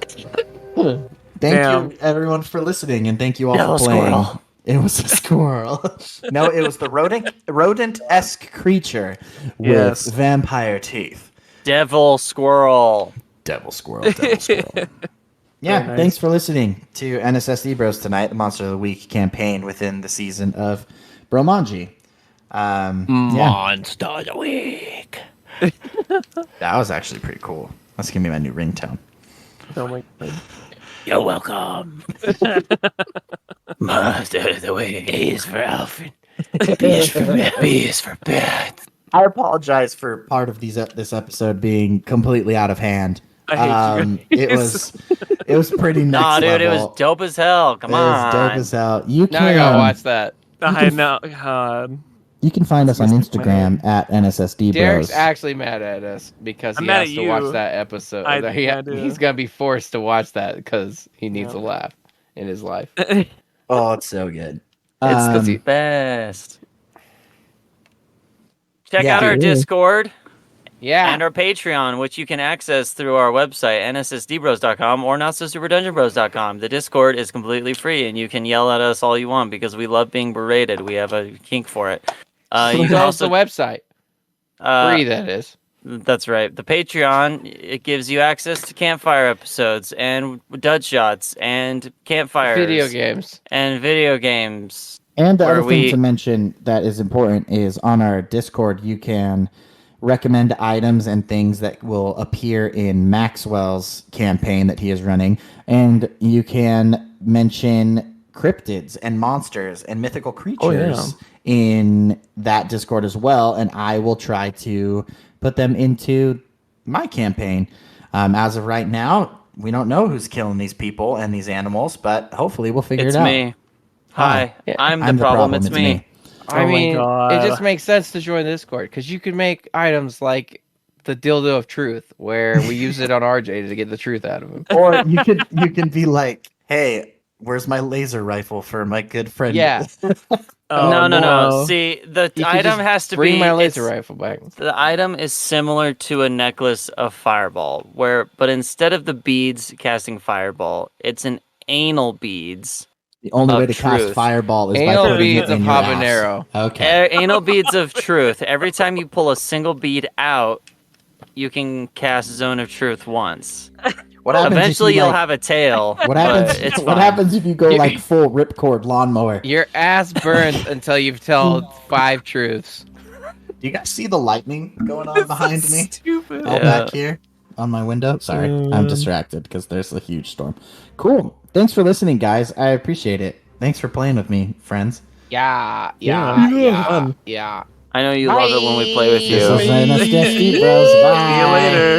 Thank you everyone for listening, and thank you all for playing. Squirrel. It was a squirrel. No, it was the rodent-esque creature with vampire teeth. Devil squirrel. Devil squirrel. Yeah, nice. Thanks for listening to NSSDBros tonight, the Monster of the Week campaign within the season of Bromanji. Monster of the Week. That was actually pretty cool. That's going to be my new ringtone. Oh my god. You're welcome. Monster of the Week. A is for Alfred. B is for Beth. I apologize for part of this episode being completely out of hand. I hate you. It was pretty next Nah, dude, level. it was dope as hell. Come on. It was dope as hell. You Now I gotta watch that. I know. God. You can find us on Instagram at NSSDBros. Derek's actually mad at us because he has to watch that episode. He's gonna be forced to watch that because he needs a laugh in his life. Oh, it's so good. It's the best. Check out our Discord. Yeah. And our Patreon, which you can access through our website, nssdbros.com or notsosuperdungeonbros.com. The Discord is completely free, and you can yell at us all you want because we love being berated. We have a kink for it. You can also the website. Free, that is. That's right. The Patreon, it gives you access to campfire episodes and dud shots and campfires. Video games. And video games. And the other thing to mention that is important is on our Discord, you can recommend items and things that will appear in Maxwell's campaign that he is running. And you can mention cryptids and monsters and mythical creatures in that Discord as well. And I will try to put them into my campaign. As of right now, we don't know who's killing these people and these animals, but hopefully we'll figure it out. It's me. Hi. I'm the problem. It's me. I mean, it just makes sense to join the Discord because you can make items like the dildo of truth, where we use it on RJ to get the truth out of him. Or you can be like, "Hey, where's my laser rifle for my good friend?" Yeah. No. See, the item has to bring my laser rifle back. The item is similar to a necklace of fireball, but instead of the beads casting fireball, it's an anal beads. The only way to cast fireball is by putting it in your habanero. Okay. Anal beads of truth. Every time you pull a single bead out, you can cast Zone of Truth once. Eventually, you'll have a tail. What happens if you go like full ripcord lawnmower? Your ass burns until you've told 5 truths. Do you guys see the lightning going on behind me? Stupid. All back here on my window. Sorry, I'm distracted because there's a huge storm. Cool. Thanks for listening, guys. I appreciate it. Thanks for playing with me, friends. Yeah. I know you love it when we play with you. This was NSSDBros. Bye. See you later.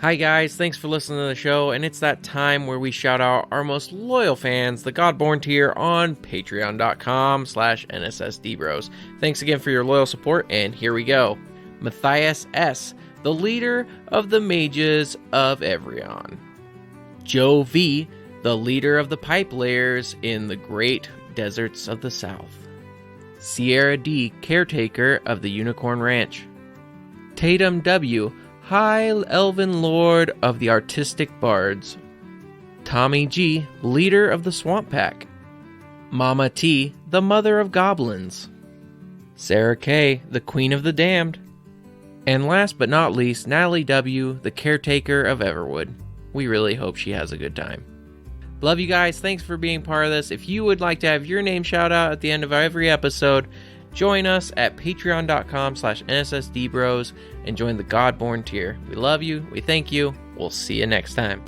Hi guys, thanks for listening to the show, and it's that time where we shout out our most loyal fans, the Godborn tier, on patreon.com/NSSDBros. Thanks again for your loyal support, and here we go. Matthias S., the leader of the mages of Evrion. Joe V, the leader of the pipe layers in the great deserts of the South. Sierra D, caretaker of the Unicorn Ranch. Tatum W, high elven lord of the artistic bards. Tommy G, leader of the Swamp Pack. Mama T, the mother of goblins. Sarah K, the queen of the damned. And last but not least, Natalie W, the caretaker of Everwood. We really hope she has a good time. Love you guys. Thanks for being part of this. If you would like to have your name shout out at the end of every episode, join us at patreon.com/NSSDBros and join the Godborn tier. We love you. We thank you. We'll see you next time.